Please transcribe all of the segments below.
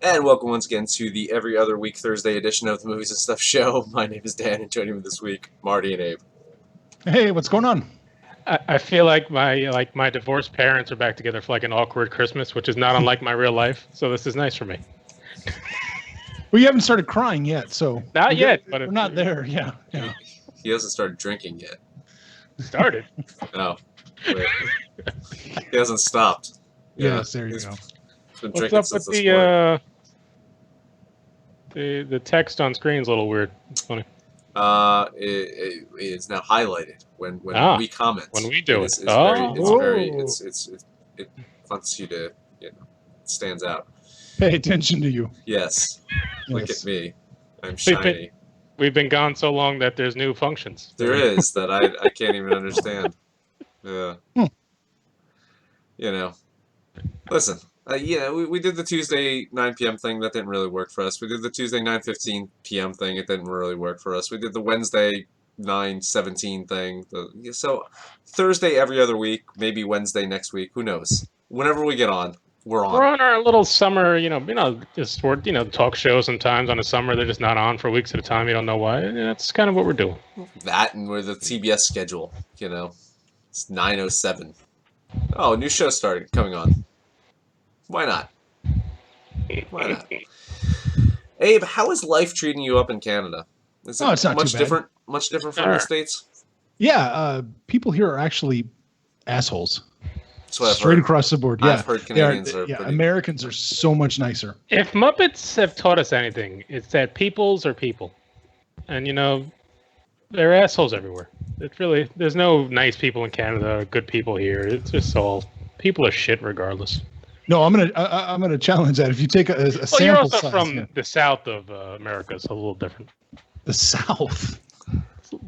And welcome once again to the every other week Thursday edition of the Movies and Stuff show. My name is Dan, and joining me this week, Marty and Abe. Hey, what's going on? I feel like my divorced parents are back together for like an awkward Christmas, which is not unlike my real life. So this is nice for me. Well, you haven't started crying yet, so Not yet, but we're not there. Yeah. He hasn't started drinking yet. Started. Oh, wait. He hasn't stopped. Yes, there you go. He's been What's drinking up since with this morning. the text on screen's a little weird. It's funny. It is now highlighted when we comment. When we do it. It wants you to, it stands out. Pay attention to you. Yes. Look Yes. at me. I'm shiny. We've been gone so long that there's new functions. There is that I can't even understand. Yeah. Listen. We did the Tuesday 9 p.m. thing. That didn't really work for us. We did the Tuesday 9:15 p.m. thing. It didn't really work for us. We did the Wednesday 9:17 thing. So Thursday every other week, maybe Wednesday next week. Who knows? Whenever we get on, we're on. We're on our little summer, just talk shows sometimes on the summer. They're just not on for weeks at a time. You don't know why. And that's kind of what we're doing. That and we're the TBS schedule. It's 9:07. Oh, a new show started coming on. Why not? Why not? Abe, how is life treating you up in Canada? Is it it's not much too bad. different? Much different from the States? Yeah, people here are actually assholes. That's what I've Straight heard. across the board. Yeah, I've heard Canadians are pretty... Americans are so much nicer. If Muppets have taught us anything, it's that peoples are people. And, they're assholes everywhere. It's really, there's no nice people in Canada or good people here. It's just all, people are shit regardless. No, I'm gonna challenge that. If you take a sample you're also size, from the south of America, so a little different. the South.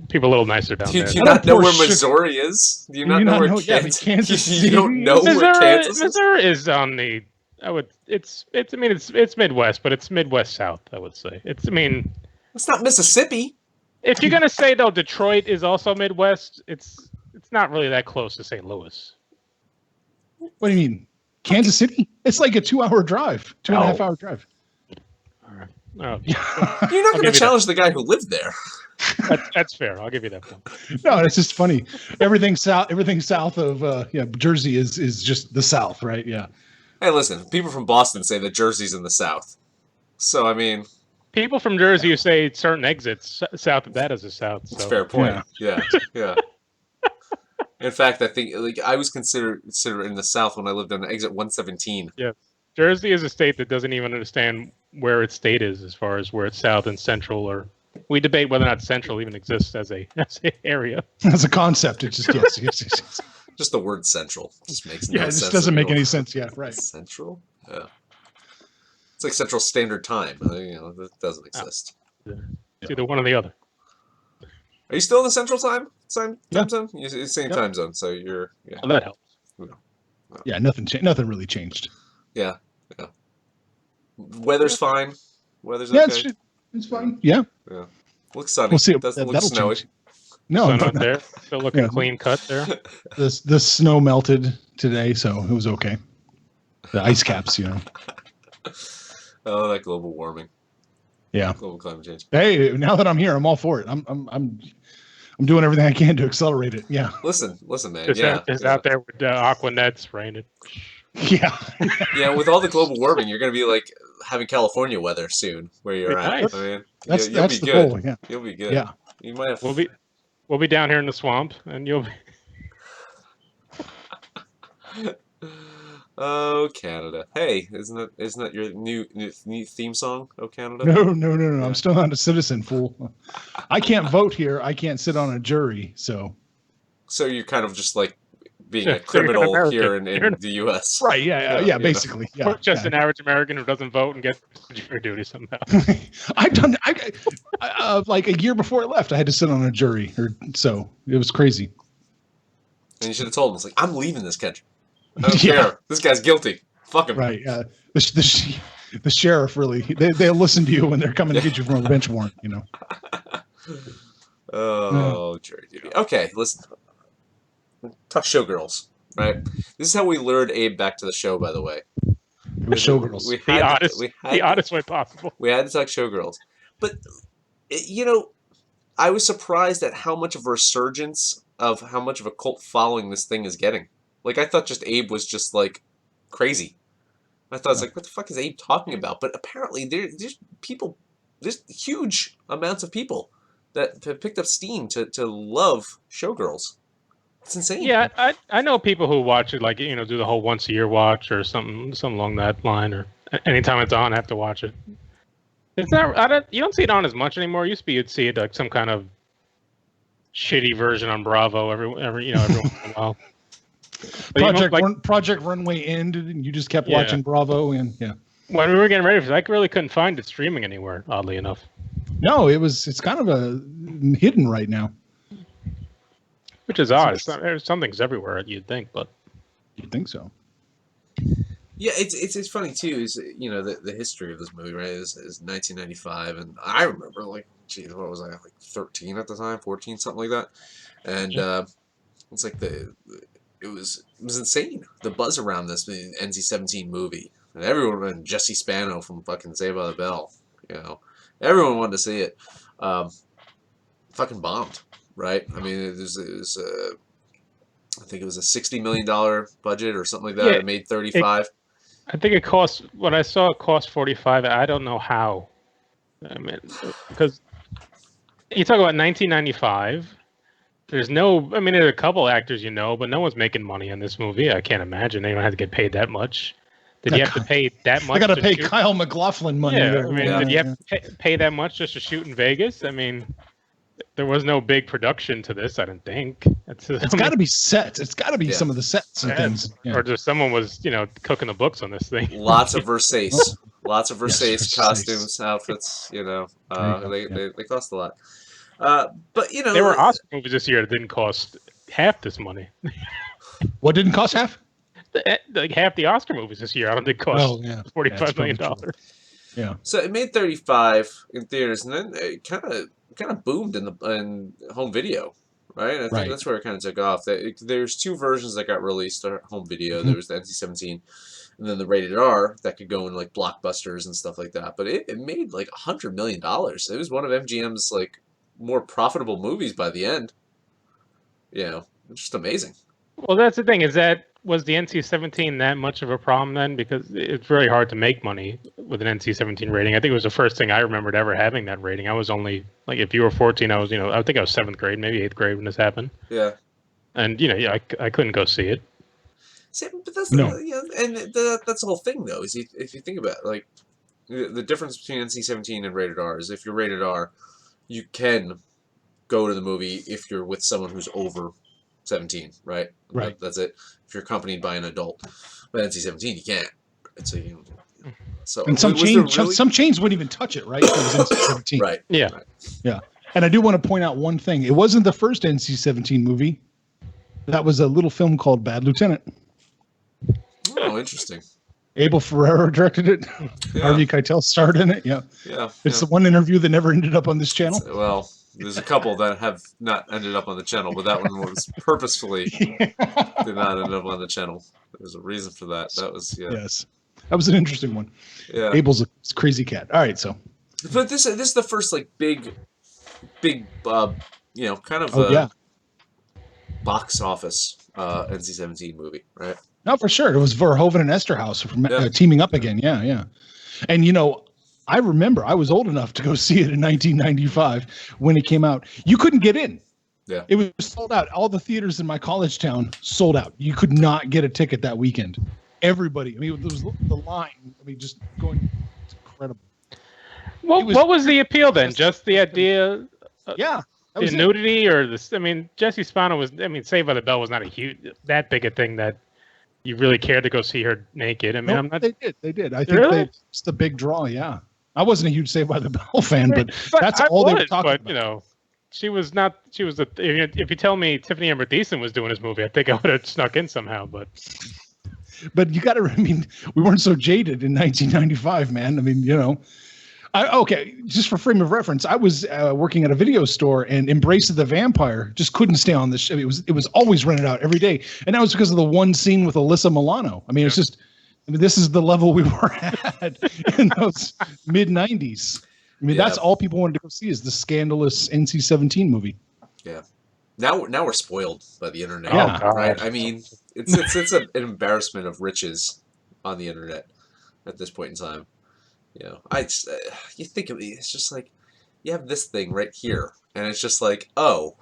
People are a little nicer down there. Do you not know where Missouri is? Do you not know where Kansas? Kansas You don't know where Kansas is? Missouri is on the. It's Midwest, but it's Midwest South. I would say It's not Mississippi. If you're gonna say though, Detroit is also Midwest. It's not really that close to St. Louis. What do you mean? Kansas City? It's like a 2-hour drive, 2.5 hour drive. All right. Oh, You're not going to challenge the guy who lived there. That's fair. I'll give you that one. No, it's just funny. Everything south of Jersey is just the South, right? Yeah. Hey, listen, people from Boston say that Jersey's in the South. So, people from Jersey who say certain exits south of that is the South. So. That's a fair point. Yeah. In fact, I think I was considered in the South when I lived on exit 117. Yeah. Jersey is a state that doesn't even understand where its state is as far as where it's south and central, or we debate whether or not central even exists as a area. As a concept, it's just yes. Just the word central just makes no sense. It just doesn't make any sense. Yeah, right. Central? Yeah. It's like Central Standard Time. That doesn't exist. It's either one or the other. Are you still in the Central Time zone? You're the same time zone, so you're... Yeah. Well, that helps. Yeah, nothing really changed. Yeah. Weather's fine. Weather's okay. It's fine. Yeah. Looks sunny. We'll see. Doesn't look snowy. Change. No, not there. Still looking clean cut there. The snow melted today, so it was okay. The ice caps, Oh, that global warming. Yeah. Global climate change. Hey, now that I'm here, I'm all for it. I'm doing everything I can to accelerate it. Yeah. Listen, man. Just out there with Aqua Net spraying it. Yeah. Yeah, with all the global warming, you're going to be like having California weather soon where you're at. Nice. That's you'll be the good. goal. Yeah. You'll be good. Yeah. You might have... We'll be down here in the swamp, and you'll be. Oh, Canada! Hey, isn't that your new theme song? Oh, Canada! No. Yeah. I'm still not a citizen, fool. I can't vote here. I can't sit on a jury. So you're kind of just like being a criminal here in the U.S. Right? Yeah. Basically, yeah. Or just an average American who doesn't vote and gets jury duty somehow. I've done. Like a year before I left, I had to sit on a jury, so it was crazy. And you should have told him, it's like, I'm leaving this country. I don't care. This guy's guilty. Fuck him. Right. The sheriff really, they'll listen to you when they're coming to get you from a bench warrant, Oh, jury duty. Okay, listen. Talk Showgirls, right? This is how we lured Abe back to the show, by the way. It was Showgirls. We The had oddest, we the had oddest way possible. we had to talk Showgirls, but you know, I was surprised at how much of a resurgence of how much of a cult following this thing is getting. Like, I thought just Abe was just like crazy. I thought it's like, what the fuck is Abe talking about? But apparently, there's people, there's huge amounts of people that have picked up steam to love Showgirls. It's insane. Yeah, I know people who watch it, like, do the whole once a year watch or something along that line, or anytime it's on, I have to watch it. It's not. You don't see it on as much anymore. It used to be you'd see it like some kind of shitty version on Bravo every once in a while. But Project Runway ended, and you just kept Yeah. watching Bravo, and yeah. when we were getting ready for it, I really couldn't find it streaming anywhere. Oddly enough, No, it's kind of a hidden right now. which is odd. It's not, something's everywhere. You'd think, but You'd think so. Yeah, it's funny too. Is the history of this movie, right? Is 1995, and I remember like, geez, what was I, like 13 at the time, 14, something like that, and it's like it was insane, the buzz around this NC-17 movie, and everyone, and Jesse Spano from fucking Saved by the Bell, everyone wanted to see it. Fucking bombed, right? I mean, it was I think it was a $60 million budget or something like that. Yeah, it made 35. I think it cost. What I saw, it cost 45. I don't know how. I mean, because you talk about 1995. There's no. I mean, there are a couple actors but no one's making money on this movie. I can't imagine they don't have to get paid that much. Did you have to pay that much? I got to pay shoot? Kyle MacLachlan money. Yeah, there. I mean, did you have to pay that much just to shoot in Vegas? I mean, there was no big production to this. I didn't think. It's got to be sets. It's got to be some of the sets and things. Yeah. Or just someone was, cooking the books on this thing. Lots of Versace. Lots of Versace Versace costumes, outfits. They cost a lot. But there were Oscar movies this year that didn't cost half this money. What didn't cost half? Like half the Oscar movies this year, I don't think cost $45 million. Yeah. So it made 35 in theaters, and then it kind of boomed in home video, right? I think that's where it kind of took off. There's two versions that got released on home video. There was the NC-17, and then the rated R that could go in like blockbusters and stuff like that. But it made like $100 million. It was one of MGM's like more profitable movies by the end. It's just amazing. Well, that's the thing. Was the NC-17 that much of a problem then? Because it's very hard to make money with an NC-17 rating. I think it was the first thing I remembered ever having that rating. I was only, like, if you were 14, I was, I think I was 7th grade, maybe 8th grade when this happened. Yeah. And, I couldn't go see it. But that's that's the whole thing, though, is if you think about it, like, the difference between NC-17 and rated R is if you're rated R, you can go to the movie if you're with someone who's over 17, right? Right. That's it. If you're accompanied by an adult. But NC-17, you can't. And some chains wouldn't even touch it, right? It was NC-17. Right. Yeah. Right. Yeah. And I do want to point out one thing. It wasn't the first NC-17 movie. That was a little film called Bad Lieutenant. Oh, interesting. Abel Ferrara directed it. Yeah. Harvey Keitel starred in it. Yeah. Yeah. It's the one interview that never ended up on this channel. Well, there's a couple that have not ended up on the channel, but that one was purposefully did not end up on the channel. There's a reason for that. That was Yes, that was an interesting one. Yeah, Abel's a crazy cat. All right, so. But this is the first like big, kind of box office NC-17 movie, right? No, for sure. It was Verhoeven and Esterhaus teaming up again. Yeah. And I remember I was old enough to go see it in 1995 when it came out. You couldn't get in. Yeah. It was sold out. All the theaters in my college town sold out. You could not get a ticket that weekend. Everybody. I mean, there was the line. I mean, just going. It's incredible. Well, what was the appeal then? Just the idea? The nudity or this? I mean, Jesse Spano was. I mean, Saved by the Bell was not that big a thing that you really cared to go see her naked. I mean, I'm not. They did. I think it's the big draw. Yeah. I wasn't a huge Saved by the Bell fan, but that's all they were talking about. She was not. She was the. If you tell me Tiffany Amber Thiessen was doing this movie, I think I would have snuck in somehow. But you got to. I mean, we weren't so jaded in 1995, man. I mean, just for frame of reference, I was working at a video store, and Embrace of the Vampire just couldn't stay on the show. It was always rented out every day, and that was because of the one scene with Alyssa Milano. I mean, it's just I mean, this is the level we were at in those mid '90s. I mean, that's all people wanted to go see is the scandalous NC-17 movie. Yeah. Now we're spoiled by the internet, Yeah. right? I mean, it's an embarrassment of riches on the internet at this point in time. You know, you think of it, it's just like you have this thing right here, and it's just like, oh,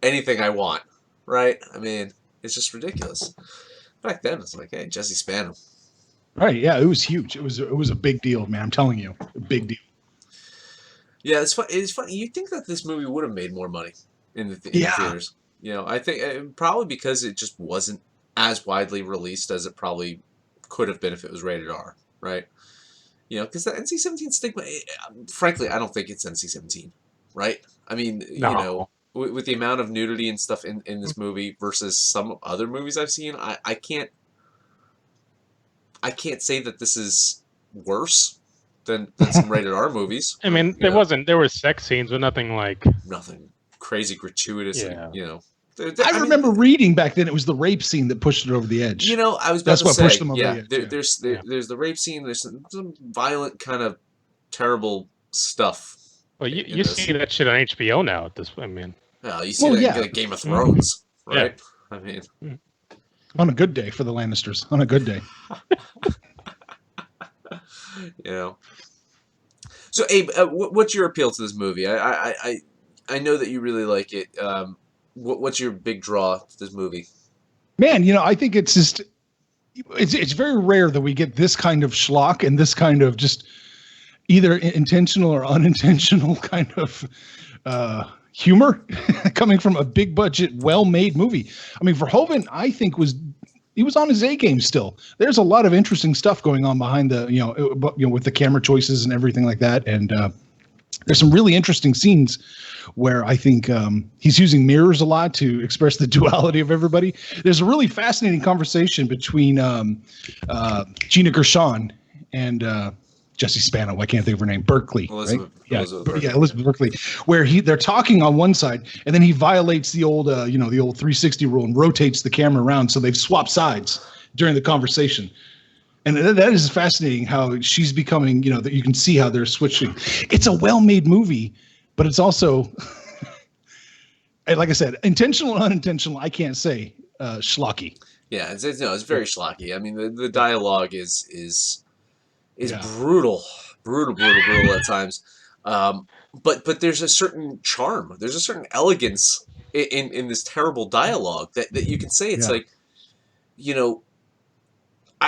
anything I want, right? I mean, it's just ridiculous. Back then, it's like, hey, Jesse Spano. Right? Yeah, it was huge. It was a big deal, man. I'm telling you, a big deal. Yeah, it's fun. It's funny. You'd think that this movie would have made more money in the theaters. You know, I think probably because it just wasn't as widely released as it probably could have been if it was rated R, right? You know, because the NC-17 stigma, frankly, I don't think it's NC-17, right? I mean, No. you know, with the amount of nudity and stuff in this movie versus some other movies I've seen, I can't say that this is worse than some rated R movies. I mean, there were sex scenes, but nothing like nothing crazy gratuitous. Yeah. And, you know, I remember reading back then it was the rape scene that pushed it over the edge. You know, I was about to say, pushed them over the edge. There's the rape scene. There's some violent kind of terrible stuff. Well, you see that shit on HBO now. At this, I mean, you see that in Game of Thrones, right? Yeah. I mean, on a good day for the Lannisters. On a good day. You know. So, Abe, what's your appeal to this movie? I know that you really like it. What's your big draw to this movie? Man, you know, I think it's just it's very rare that we get this kind of schlock and this kind of just either intentional or unintentional kind of humor coming from a big budget, well-made movie. I mean, Verhoeven, I think he was on his A game still. There's a lot of interesting stuff going on behind the, with the camera choices and everything like that. And there's some really interesting scenes where I think he's using mirrors a lot to express the duality of everybody. There's a really fascinating conversation between Gina Gershon and Jesse Spano. I can't think of her name. Berkeley. Elizabeth, right? Elizabeth Elizabeth Berkeley. Where they're talking on one side, and then he violates the old, the old 360 rule and rotates the camera around. So they've swapped sides during the conversation. And that is fascinating how she's becoming, that you can see how they're switching. It's a well-made movie, but it's also, like I said, intentional and unintentional, I can't say, schlocky. Yeah, it's very schlocky. I mean, the dialogue is brutal at times. But there's a certain charm. There's a certain elegance in this terrible dialogue that you can say it's like,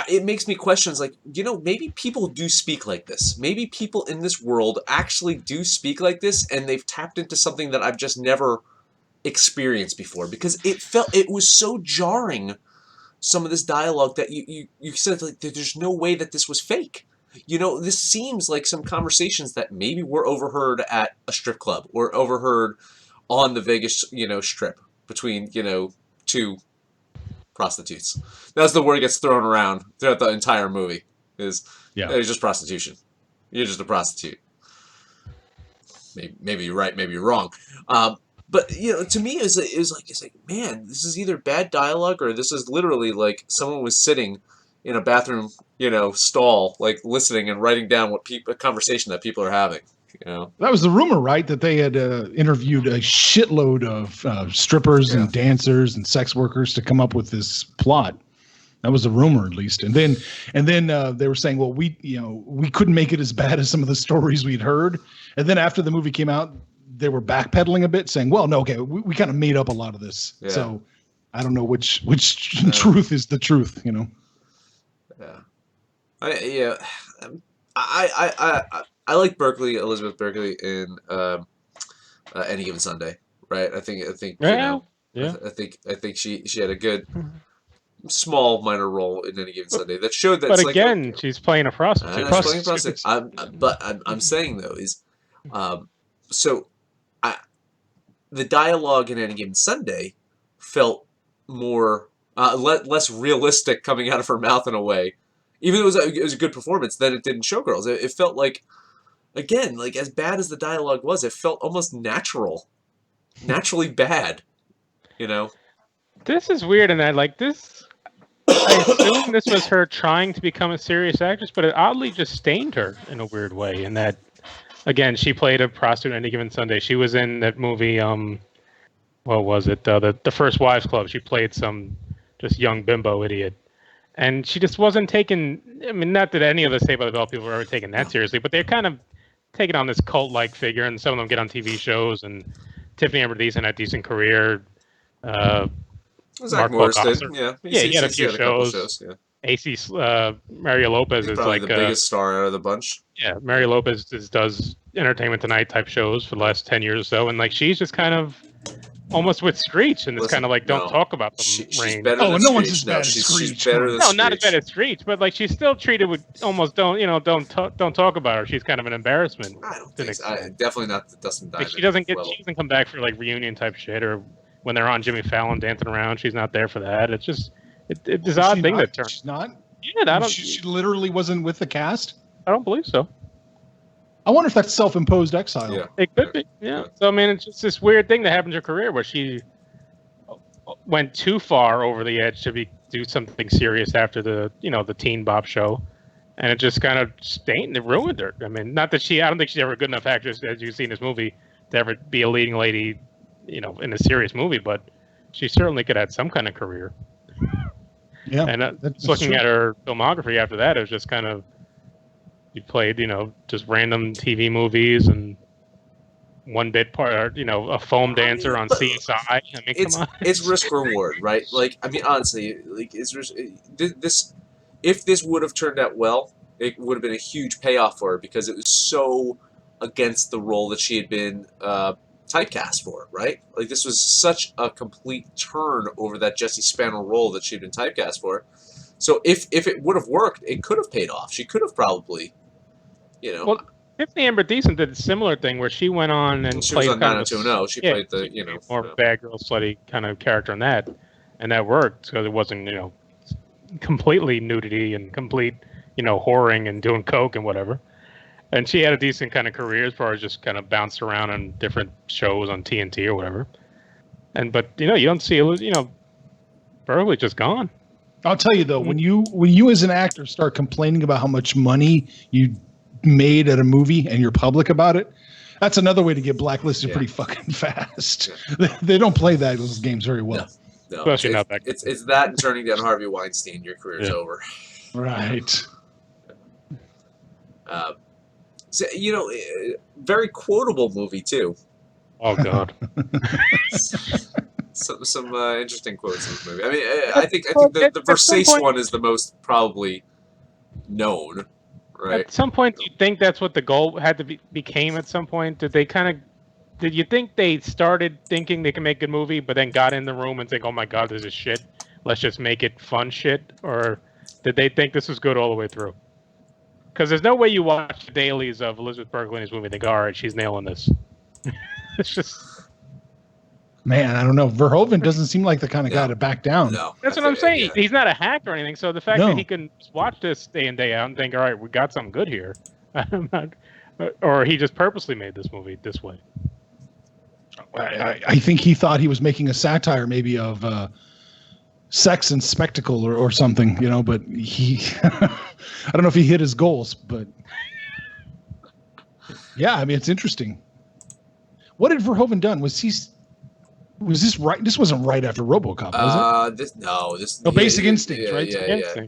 it makes me question, like, maybe people do speak like this. Maybe people in this world actually do speak like this, and they've tapped into something that I've just never experienced before. Because it was so jarring, some of this dialogue, that you said, like, there's no way that this was fake. This seems like some conversations that maybe were overheard at a strip club or overheard on the Vegas, strip between, two prostitutes. That's the word that gets thrown around throughout the entire movie. It's just prostitution. You're just a prostitute. Maybe you're right, maybe you're wrong. But to me, it's like, man, this is either bad dialogue or this is literally like someone was sitting in a bathroom, stall, like listening and writing down a conversation that people are having. That was the rumor, right? That they had interviewed a shitload of strippers and dancers and sex workers to come up with this plot. That was a rumor, at least. And then they were saying, well, we couldn't make it as bad as some of the stories we'd heard. And then after the movie came out, they were backpedaling a bit, saying, well, no, okay, we kind of made up a lot of this. Yeah. So I don't know which truth is the truth, Yeah. I like Elizabeth Berkeley in Any Given Sunday, right? I think yeah. I think she had a good small minor role in Any Given Sunday that showed that. But again, she's playing a prostitute. She's playing a prostitute. I'm saying though is, the dialogue in Any Given Sunday felt more less realistic coming out of her mouth in a way. Even though it was a good performance, than it did in Showgirls. It felt like, again, like as bad as the dialogue was, it felt almost naturally bad. This is weird in that, like, this I assume this was her trying to become a serious actress, but it oddly just stained her in a weird way. In that, again, she played a prostitute on Any Given Sunday. She was in that movie. What was it? The First Wives Club. She played some just young bimbo idiot, and she just wasn't taken. I mean, not that any of the Saved by the Bell people were ever taken that seriously, but they're kind of taking on this cult-like figure, and some of them get on TV shows. And Tiffany Amber Thiessen had a decent career. Zach Mark Morris did. Balcosser. Yeah, Yeah, he had a few had a couple shows. shows. Yeah, AC Mario Lopez he's is probably like the biggest star out of the bunch. yeah, Mario Lopez does Entertainment Tonight type shows for the last 10 years or so, and like she's just kind of almost with Screech, and it's Listen, kind of like don't no, talk about them. she's better Oh, than no Screech. one's as No, bad as she's Screech. better than No, Screech. not as bad as Screech, but like she's still treated with almost don't talk about her. She's kind of an embarrassment. I don't to an think so. extent. Definitely not the Dustin Like Diamond she level. doesn't come back for like reunion type shit, or when they're on Jimmy Fallon dancing around, she's not there for that. It's just it's this odd thing that turns. She's not. Yeah, I don't. She literally wasn't with the cast. I don't believe so. I wonder if that's self-imposed exile. Yeah. It could be, yeah. So I mean, it's just this weird thing that happened to her career where she went too far over the edge to do something serious after the Teen Bop show, and it just kind of stained and ruined her. I mean, not that I don't think she's ever a good enough actress as you see in this movie to ever be a leading lady, in a serious movie, but she certainly could have had some kind of career. Yeah, And that's looking true. at her filmography after that, it was just kind of you played, just random TV movies and one bit part, a foam dancer on CSI. I mean, come on. It's risk reward, right? Like, I mean, honestly, like, this if this would have turned out well, it would have been a huge payoff for her because it was so against the role that she had been typecast for, right? Like, this was such a complete turn over that Jesse Spano role that she'd been typecast for. So if it would have worked, it could have paid off. She could have probably, Well, Tiffany Amber Thiessen did a similar thing where she went on and she played was on kind of 90210. She played the, more bad girl slutty kind of character in that, and that worked because it wasn't completely nudity and complete whoring and doing coke and whatever. And she had a decent kind of career as far as just kind of bounced around on different shows on TNT or whatever. But you don't see Burley just gone. I'll tell you though, when you as an actor start complaining about how much money you made at a movie and you're public about it, that's another way to get blacklisted pretty fucking fast. Yeah. They don't play those games very well. No, Especially not back. It's that and turning down Harvey Weinstein. Your career's over. Right. So, very quotable movie too. Oh God. Some interesting quotes in the movie. I mean, I think the Versace one is the most probably known, right? At some point, do you think that's what the goal had to became? At some point, did you think they started thinking they can make a movie, but then got in the room and think, "Oh my God, this is shit. Let's just make it fun shit," or did they think this was good all the way through? Because there's no way you watch the dailies of Elizabeth Berkley in his movie and think, all right, she's nailing this. It's just... Man, I don't know. Verhoeven doesn't seem like the kind of guy to back down. No. That's what I'm saying. Yeah. He's not a hack or anything. So the fact that he can watch this day in, day out and think, all right, we got something good here. Or he just purposely made this movie this way. I think he thought he was making a satire maybe of sex and spectacle or something, but he I don't know if he hit his goals, but yeah, I mean, it's interesting. What had Verhoeven done? Was this right? This wasn't right after RoboCop, was it? Basic Instinct, right?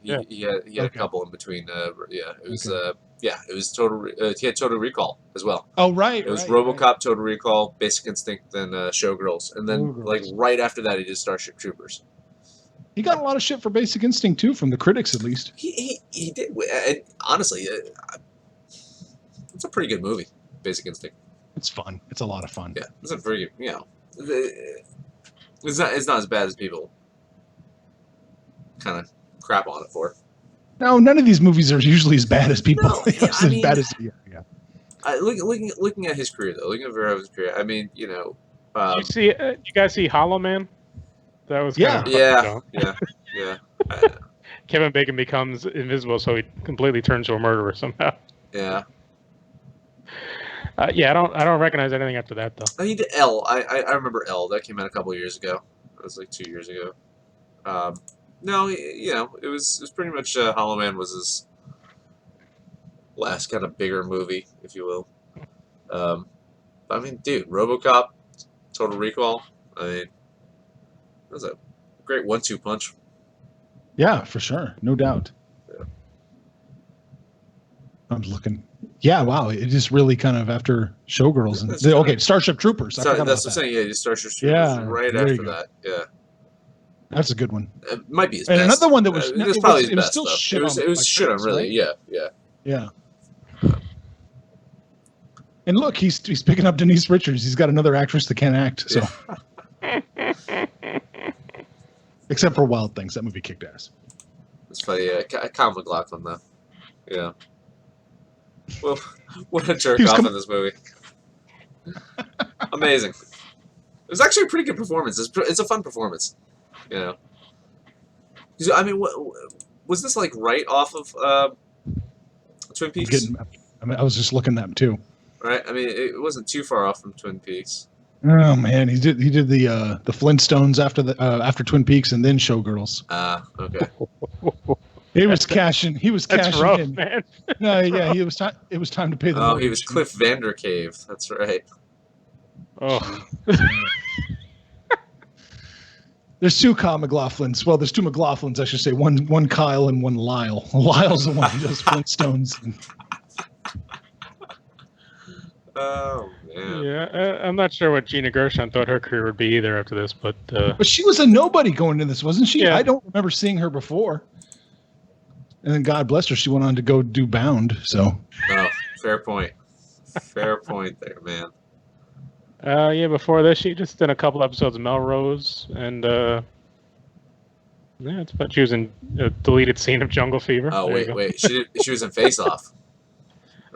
Yeah. He had a couple in between. It was it was Total. He had Total Recall as well. Oh, right. It was RoboCop, Total Recall, Basic Instinct, then Showgirls, and then right after that, he did Starship Troopers. He got a lot of shit for Basic Instinct too, from the critics at least. He did, and honestly, it's a pretty good movie, Basic Instinct. It's fun. It's a lot of fun. Yeah, it's a very it's not as bad as people kind of crap on it for. No, none of these movies are usually as bad as people. Looking at his career though, looking at Verhoeven's career, I mean, you guys see Hollow Man? That was yeah. Kevin Bacon becomes invisible, so he completely turns to a murderer somehow. Yeah. I don't recognize anything after that though. He did L. I remember L. That came out a couple years ago. It was like 2 years ago. No, you know, it was pretty much Hollow Man was his last kind of bigger movie, if you will. I mean, dude, RoboCop, Total Recall. I mean, that was a great one-two punch. Yeah, for sure, no doubt. Yeah. I'm looking. Yeah, wow. It just really kind of after Showgirls and That's kinda- okay, Starship Troopers. I So forgot that's about what I'm that. saying. Yeah, you Starship Troopers Yeah, right there you after go. that. Yeah, That's a good one. it might be his And best. another one that was It was probably his it was best still though. shit on It was by shit on critics, really. right? Yeah, yeah. Yeah. And look, he's picking up Denise Richards. He's got another actress that can't act. So, except for Wild Things, that movie kicked ass. It's funny. Kyle MacLachlan though. Yeah. Well, what a jerk off in this movie. Amazing. It was actually a pretty good performance. It's a fun performance. You know. 'Cause, I mean, was this like right off of Twin Peaks? I was just looking at them too. Right. I mean, it wasn't too far off from Twin Peaks. Oh man, he did the Flintstones after Twin Peaks and then Showgirls. Ah, okay. He was cashing. He was That's cashing rough, in. man. No, yeah, it was time to pay the. Oh, mortgage. he was Cliff Vandercave. That's right. Oh, There's two Kyle MacLachlans. Well, there's two McLaughlins, I should say. One Kyle and one Lyle. Lyle's the one who does Flintstones. Oh man. yeah. I'm not sure what Gina Gershon thought her career would be either after this, but But she was a nobody going into this, wasn't she? Yeah. I don't remember seeing her before. And then God bless her, she went on to go do Bound. So Oh, fair point. Fair point there, man. yeah. Before this, she just did a couple episodes of Melrose, and yeah, it's about she was in a deleted scene of Jungle Fever. Oh There you wait, go. she was in Face Off.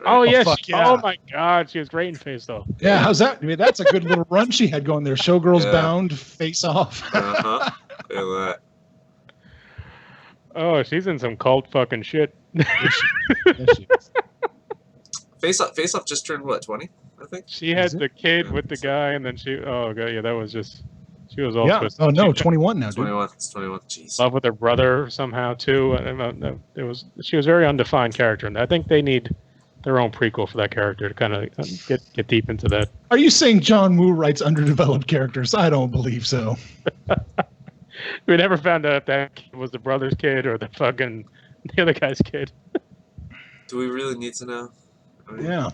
Oh yes. fuck yeah. Oh my God, she was great in Face Off. yeah, how's that? I mean, that's a good little run she had going there. Showgirls, Yeah. Bound, Face Off. Uh huh. Feel that. Oh, she's in some cult fucking shit. Yes, she is. Face Off just turned what, 20? I think. She had Is it? the kid Yeah, with the so- guy, and then oh god, yeah, that was just she was all Yeah. twisted. Oh no, She 21 now, dude. 21. It's 21. Jeez. love with her brother somehow too. And she was a very undefined character, and I think they need their own prequel for that character to kind of get deep into that. Are you saying John Woo writes underdeveloped characters? I don't believe so. We never found out if that kid was the brother's kid or the other guy's kid. Do we really need to know? I mean, Yeah.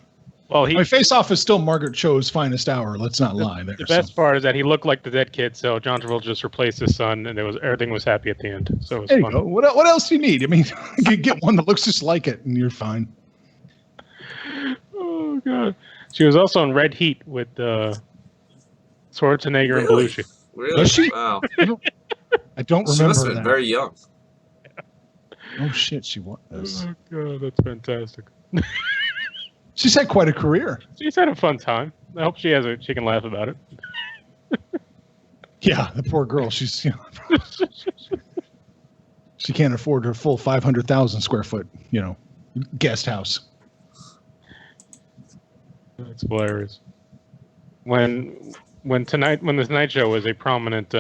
Well, I mean, Face Off is still Margaret Cho's finest hour. Let's not lie there. the best part is that he looked like the dead kid, so John Travolta just replaced his son, and everything was happy at the end. So it was There you fun. go. What else do you need? I mean, you get one that looks just like it, and you're fine. Oh god, she was also in Red Heat with Schwarzenegger and Really? Belushi. Really? Was she? Wow. I don't She must remember have been that. very young. Oh shit, she was. Oh god, that's fantastic. She's had quite a career. She's had a fun time. I hope she can laugh about it. Yeah, the poor girl. She's she can't afford her full 500,000 square foot, guest house. That's hilarious. When the Tonight Show was a prominent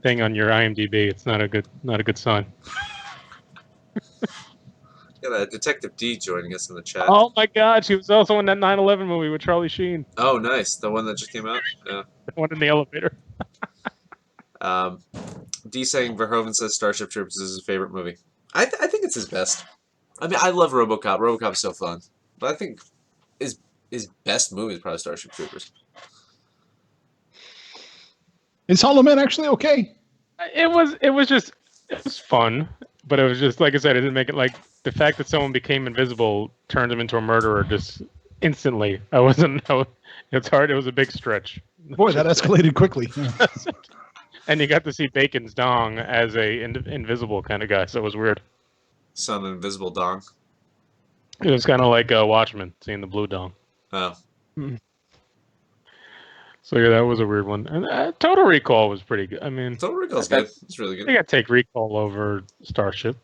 thing on your IMDb, it's not a good sign. Got a Detective D joining us in the chat. Oh my God, she was also in that 9/11 movie with Charlie Sheen. Oh, nice. The one that just came out? Yeah. The one in the elevator. D saying Verhoeven says Starship Troopers is his favorite movie. I think it's his best. I mean, I love RoboCop. RoboCop's so fun. But I think his best movie is probably Starship Troopers. Is Hollow Man actually okay? It was fun, but it was just like I said, it didn't make it like the fact that someone became invisible turned him into a murderer just instantly. It's hard. It was a big stretch. Boy, that escalated quickly. And you got to see Bacon's dong as a invisible kind of guy, so it was weird. Son of Invisible Dong. It was kind of like Watchmen, seeing the blue dong. Oh. So yeah, that was a weird one. And Total Recall was pretty good. I mean, Total Recall's good. It's really I good. think I'd take Recall over Starship,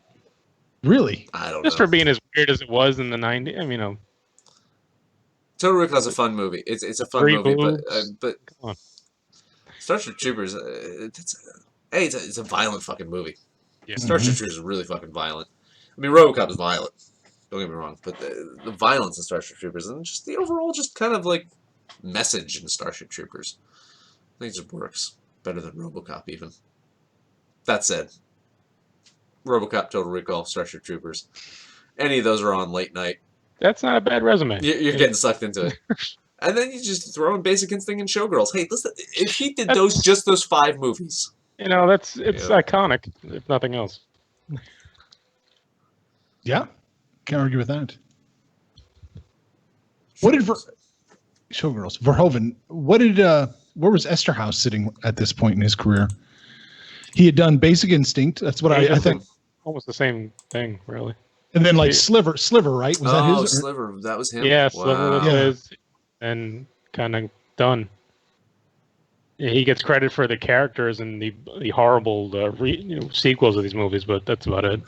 Really? I don't just know. for being as weird as it was in the '90s. I mean, Total Recall's a fun movie. It's a fun Three movie, boobs. but Come on. Starship Troopers, hey, it's a violent fucking movie. Yeah. Starship Troopers is really fucking violent. I mean, RoboCop is violent. Don't get me wrong, but the violence in Starship Troopers and just the overall just kind of like message in Starship Troopers, I think it just works better than RoboCop even. That said, RoboCop, Total Recall, Starship Troopers, any of those are on late night. That's not a bad resume. You're getting sucked into it. And then you just throw in Basic Instinct and Showgirls. Hey, listen, if he did just those 5 movies, it's iconic, if nothing else. Yeah, can't argue with that. What did Showgirls? Verhoeven. Where was Esterhaus sitting at this point in his career? He had done Basic Instinct. That's what I think. Almost the same thing, really. And then like Sliver, right? Was that his? Sliver, that was him. Yeah, Sliver was Yeah. his, and kind of done. Yeah, he gets credit for the characters and the horrible sequels of these movies, but that's about it.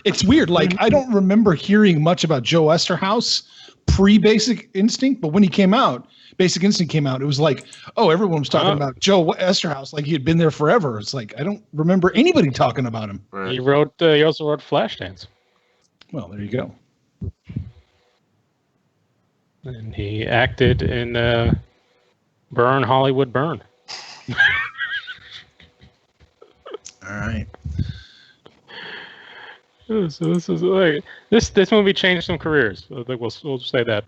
It's weird. Like I don't remember hearing much about Joe Esterhaus pre-Basic Instinct, but when he came out, Basic Instinct came out, it was like, oh, everyone was talking about Joe Esterhaus like he had been there forever. It's like I don't remember anybody talking about him. Right. He also wrote Flashdance. Well, there you go. And he acted in Burn, Hollywood Burn. All right. So this is like this movie changed some careers. I think we'll just say that.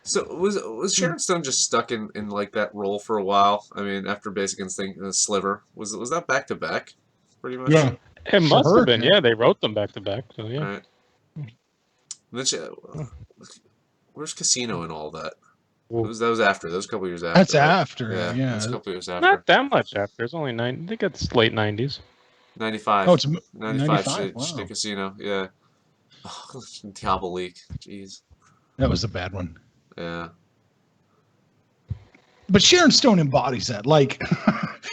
So was Sharon Stone just stuck in like that role for a while? I mean, after Basic Instinct and Sliver, was that back to back, pretty much? Yeah. It must have been. Yeah, they wrote them back to back. So yeah. All right. And then where's Casino and all that? That was after. That was a couple years after. That's right? after. That Yeah. was a couple years after. Not that much after. It's only 9. I think it's late 90s. 95. Oh, it's 95. 95. She did Wow. Casino. Yeah. Oh, Diabolique. Jeez. That was a bad one. Yeah. But Sharon Stone embodies that. Like,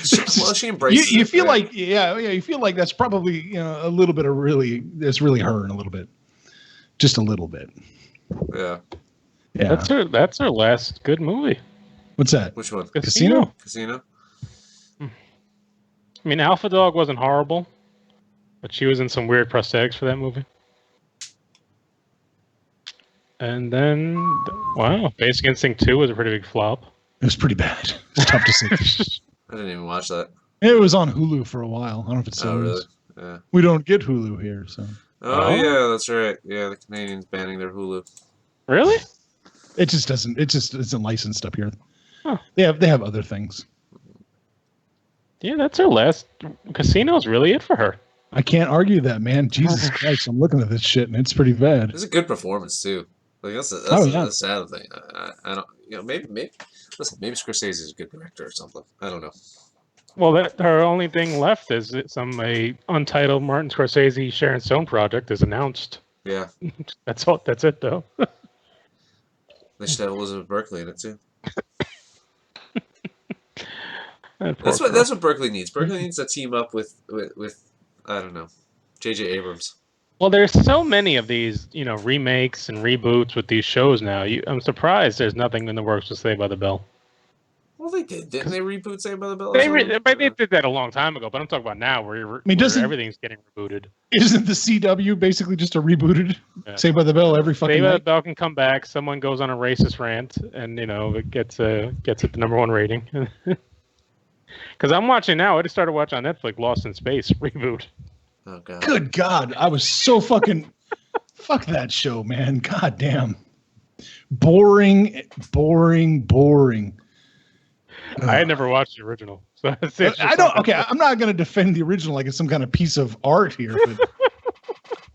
She embraces you it, feel right? like, you feel like that's probably, a little bit of that's really her in a little bit. Just a little bit. Yeah. Yeah. That's her last good movie. What's that? Which one? Casino? Casino? I mean, Alpha Dog wasn't horrible, but she was in some weird prosthetics for that movie. And then, wow, Basic Instinct 2 was a pretty big flop. It was pretty bad. It's tough to say. I didn't even watch that. It was on Hulu for a while. I don't know if it's still Oh, really? is. Yeah. We don't get Hulu here, so Oh, yeah, that's right. Yeah, the Canadians banning their Hulu. Really? it just isn't licensed up here. Huh. They have other things. Yeah, that's her last. Casino's really it for her. I can't argue that, man. Jesus Christ, I'm looking at this shit and it's pretty bad. It's a good performance, too. Like, that's yeah. the sad thing. I don't, maybe, listen, maybe Scorsese is a good director or something. I don't know. Well, her only thing left is a untitled Martin Scorsese Sharon Stone project is announced. Yeah. That's all. That's it, though. They should have Elizabeth Berkley in it, too. That poor That's girl. what Berkley needs. Berkley needs to team up with I don't know, J.J. Abrams. Well, there's so many of these, remakes and reboots with these shows now. I'm surprised there's nothing in the works with Saved by the Bell. Well, they did. Didn't they reboot Saved by the Bell? They did that a long time ago, but I'm talking about now where everything's getting rebooted. Isn't the CW basically just a rebooted Saved by the Bell every fucking Saved by the night? Bell can come back. Someone goes on a racist rant, and it gets it the #1 rating. Because I'm watching now. I just started watching on Netflix Lost in Space reboot. Oh god. Good God, I was so fucking fuck that show, man. God damn. Boring. I had never watched the original, so I don't. Okay, I'm not going to defend the original like it's some kind of piece of art here, but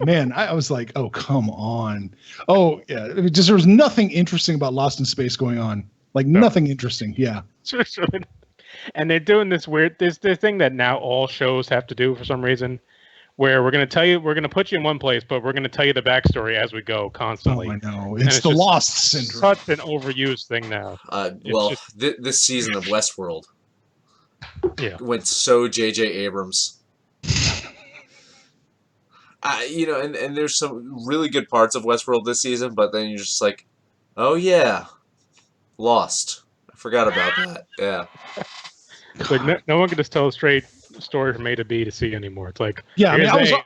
man, I was like, oh come on. Oh yeah, there was nothing interesting about Lost in Space going on. Like nothing interesting. Yeah. And they're doing this weird this thing that now all shows have to do for some reason, where we're going to put you in one place, but we're going to tell you the backstory as we go constantly. Oh, I know. It's the Lost syndrome. Such an overused thing now. This season of Westworld went so J.J. Abrams. And there's some really good parts of Westworld this season, but then you're just like, oh yeah, Lost. Forgot about that. Yeah. It's like no one can just tell a straight story from A to B to C anymore. It's like, Yeah, I mean, here's I A.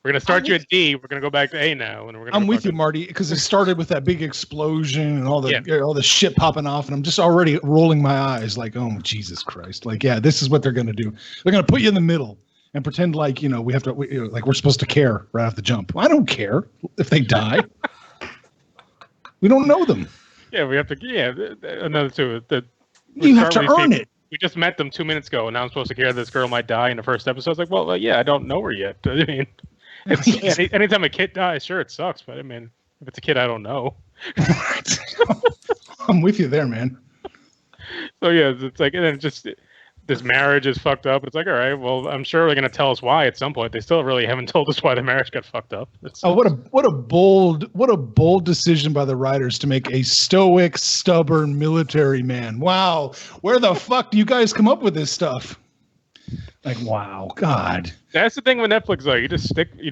We're gonna start you at D. We're gonna go back to A now, and we're gonna. I'm with you, Marty, because it started with that big explosion and all the shit popping off, and I'm just already rolling my eyes, like, oh Jesus Christ! Like, yeah, this is what they're gonna do. They're gonna put you in the middle and pretend like we have to, like we're supposed to care right off the jump. I don't care if they die. We don't know them. Yeah, we have to. Yeah, another two. You have to earn it. We just met them 2 minutes ago, and now I'm supposed to care this girl might die in the first episode. It's like, well, yeah, I don't know her yet. I mean, anytime a kid dies, sure, it sucks, but I mean, if it's a kid I don't know. I'm with you there, man. So yeah, it's like, and then just this marriage is fucked up. It's like, all right, well, I'm sure they're gonna tell us why at some point. They still really haven't told us why the marriage got fucked up. What a bold decision by the writers to make a stoic, stubborn military man. Wow, where the fuck do you guys come up with this stuff? Like, wow, God. That's the thing with Netflix, though. You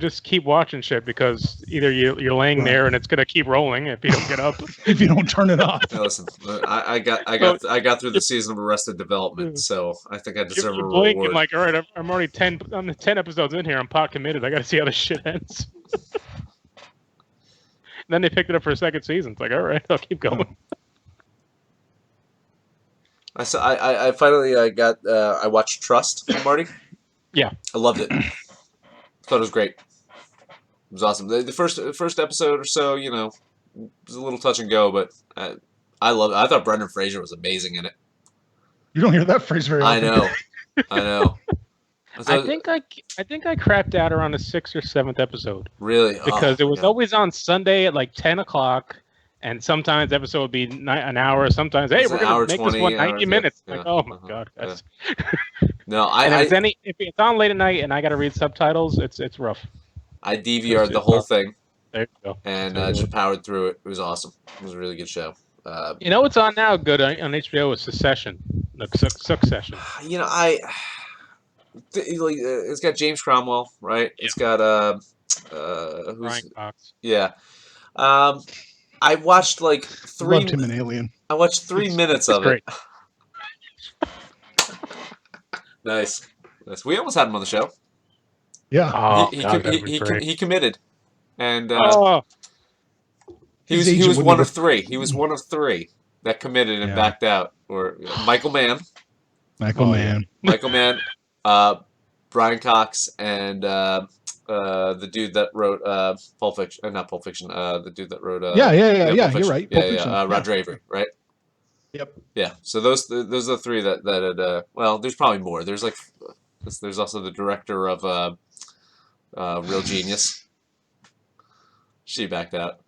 just keep watching shit because either you're laying there and it's gonna keep rolling if you don't get up. If you don't turn it off. Now, listen, I got through the season of Arrested Development, so I think I deserve a blink reward. and like, all right, I'm already 10 episodes in here. I'm pot committed. I got to see how this shit ends. Then they picked it up for a second season. It's like, all right, I'll keep going. I finally I watched Trust, Marty. Yeah, I loved it. Thought it was great. It was awesome. The first episode or so, it was a little touch and go, but I loved it. I thought Brendan Fraser was amazing in it. You don't hear that phrase very often. I know. I think I crapped out around the 6th or 7th episode. Really? Because it was always on Sunday at like 10 o'clock. And sometimes the episode would be an hour. Sometimes, hey, we're going to make this one 90 minutes. Yeah. Like, oh my God, guys. Yeah. No, if it's on late at night and I got to read subtitles, it's rough. I DVR'd the whole thing. There you go. And just powered through it. It was awesome. It was a really good show. You know what's on now? Good on HBO is Succession. Succession. It's got James Cromwell, right? Yeah. It's got Brian Cox. Yeah. I watched like three. Loved him in Alien. I watched 3 minutes of great. it. Nice. We almost had him on the show. Yeah. Oh, he committed, and he was one of three. He was one of three that committed and backed out. Or Michael Mann, Brian Cox, and the dude that wrote Pulp Fiction, not Pulp Fiction. The dude that wrote yeah. You're right. Roger Avery, right? Yep. Yeah. So those are the three that had. Well, there's probably more. There's also the director of Real Genius. She backed out.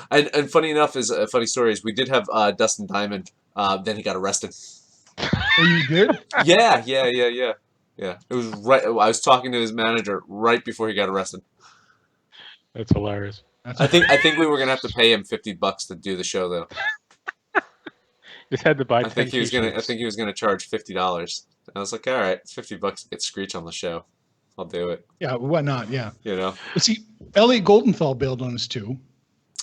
And funny enough, a funny story is we did have Dustin Diamond. Then he got arrested. Oh, you did? Yeah. It was right. I was talking to his manager right before he got arrested. That's hilarious. I think we were gonna have to pay him $50 to do the show though. Just had to buy. I think he was gonna charge $50. I was like, all right, it's $50 to get Screech on the show. I'll do it. Yeah, why not? Yeah. But see, Elliot Goldenthal bailed on us too.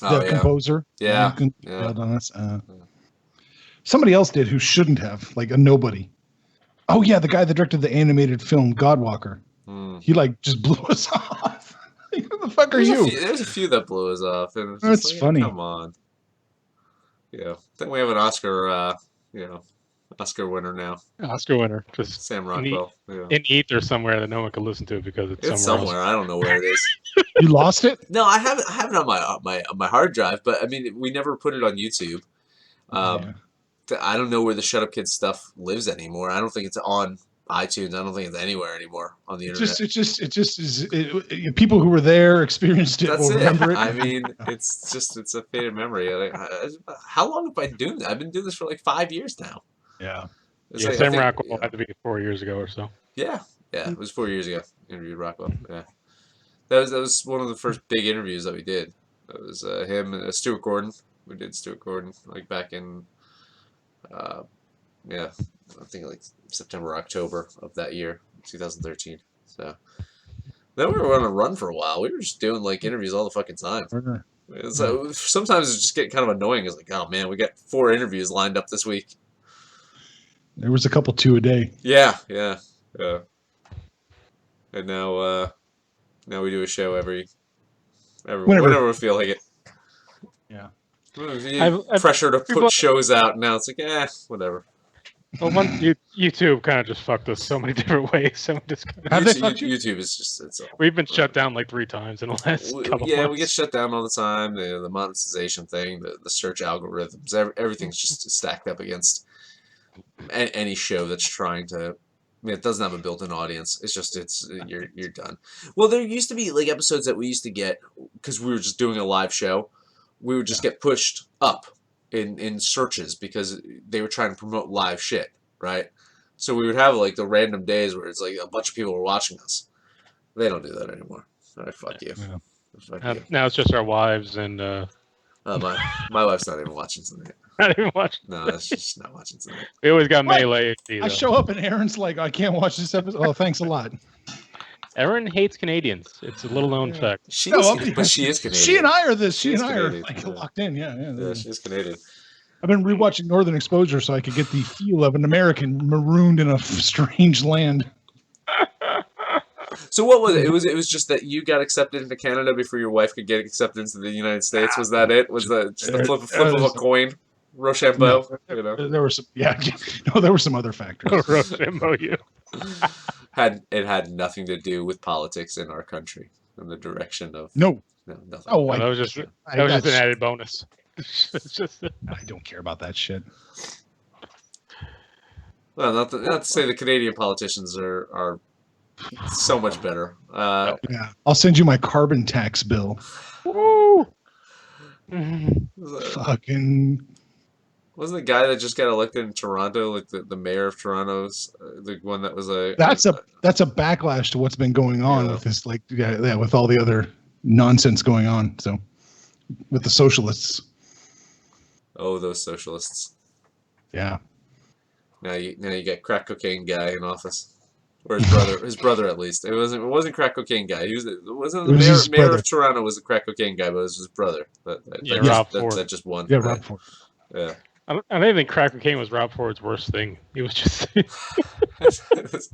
The composer. Yeah. Bailed on us. Somebody else did who shouldn't have, like a nobody. Oh yeah, the guy that directed the animated film Godwalker. He just blew us off. Like, who the fuck are you? There's a few that blew us off. And That's funny. Come on. Yeah, I think we have an Oscar. Oscar winner now. Oscar winner, just Sam Rockwell. In ether somewhere that no one can listen to because it's somewhere. I don't know where it is. You lost it? No, I have it on my hard drive, but I mean, we never put it on YouTube. I don't know where the Shut Up Kids stuff lives anymore. I don't think it's on iTunes. I don't think it's anywhere anymore on the internet. It just is. People who were there experienced it. That's remember it. I mean, it's a faded memory. How long have I been doing that? I've been doing this for like 5 years now. Yeah. Sam Rockwell had to be 4 years ago or so. Yeah, it was 4 years ago. Interviewed Rockwell. Yeah, that was one of the first big interviews that we did. It was him and Stuart Gordon. We did Stuart Gordon back in. I think like September, October of that year, 2013. So then we were on a run for a while. We were just doing like interviews all the fucking time. So sometimes it's just getting kind of annoying. It's like, oh man, we got 4 interviews lined up this week. There was a couple 2 a day. Yeah. And now we do a show every whenever we feel like it. Yeah. Pressure to people- put shows out. Now it's like, whatever. Well, YouTube kind of just fucked us so many different ways. So just Have they fucked you? YouTube is just we've been shut down like 3 times in the last couple Yeah, months. we get shut down all the time. The monetization thing, the search algorithms, everything's just stacked up against any show that's trying to. I mean, it doesn't have a built-in audience. You're done. Well, there used to be like episodes that we used to get because we were just doing a live show. We would just get pushed up in searches because they were trying to promote live shit, right? So we would have like the random days where it's like a bunch of people were watching us. They don't do that anymore. All right, fuck you. Yeah. Fuck you. Now it's just our wives and My wife's not even watching tonight. not even watching. No, she's not watching tonight. We always got What? Melee HD, I though. show up and Aaron's like, I can't watch this episode. Oh, thanks a lot. Erin hates Canadians. It's a little known fact. She No, is, but she is Canadian. She and I are this. She She's and I are Canadian, like yeah. locked in. Yeah. Yeah, she's Canadian. I've been rewatching Northern Exposure so I could get the feel of an American marooned in a strange land. So what was it? It was just that you got accepted into Canada before your wife could get accepted into the United States. Was that it? Was that just the flip of a coin? Rochambeau? You know? There were some, no, there were some other factors. Rochambeau. It had nothing to do with politics in our country and the direction of No, nothing. oh, That was just an added bonus. It's just I don't care about that shit. Well, not to say the Canadian politicians are so much better. Yeah, I'll send you my carbon tax bill. woo. Fucking. Wasn't the guy that just got elected in Toronto, like the mayor of Toronto's, the one that was That's a backlash to what's been going on Yeah. with this, like, with all the other nonsense going on. So, with the socialists, oh, those socialists. yeah. Now you got crack cocaine guy in office, or his brother at least. It wasn't crack cocaine guy. It wasn't the mayor brother. of Toronto was the crack cocaine guy, but it was his brother. Rob Ford. That just won. Yeah, Rob Ford. Yeah. I don't even think crack cocaine was Rob Ford's worst thing. He was just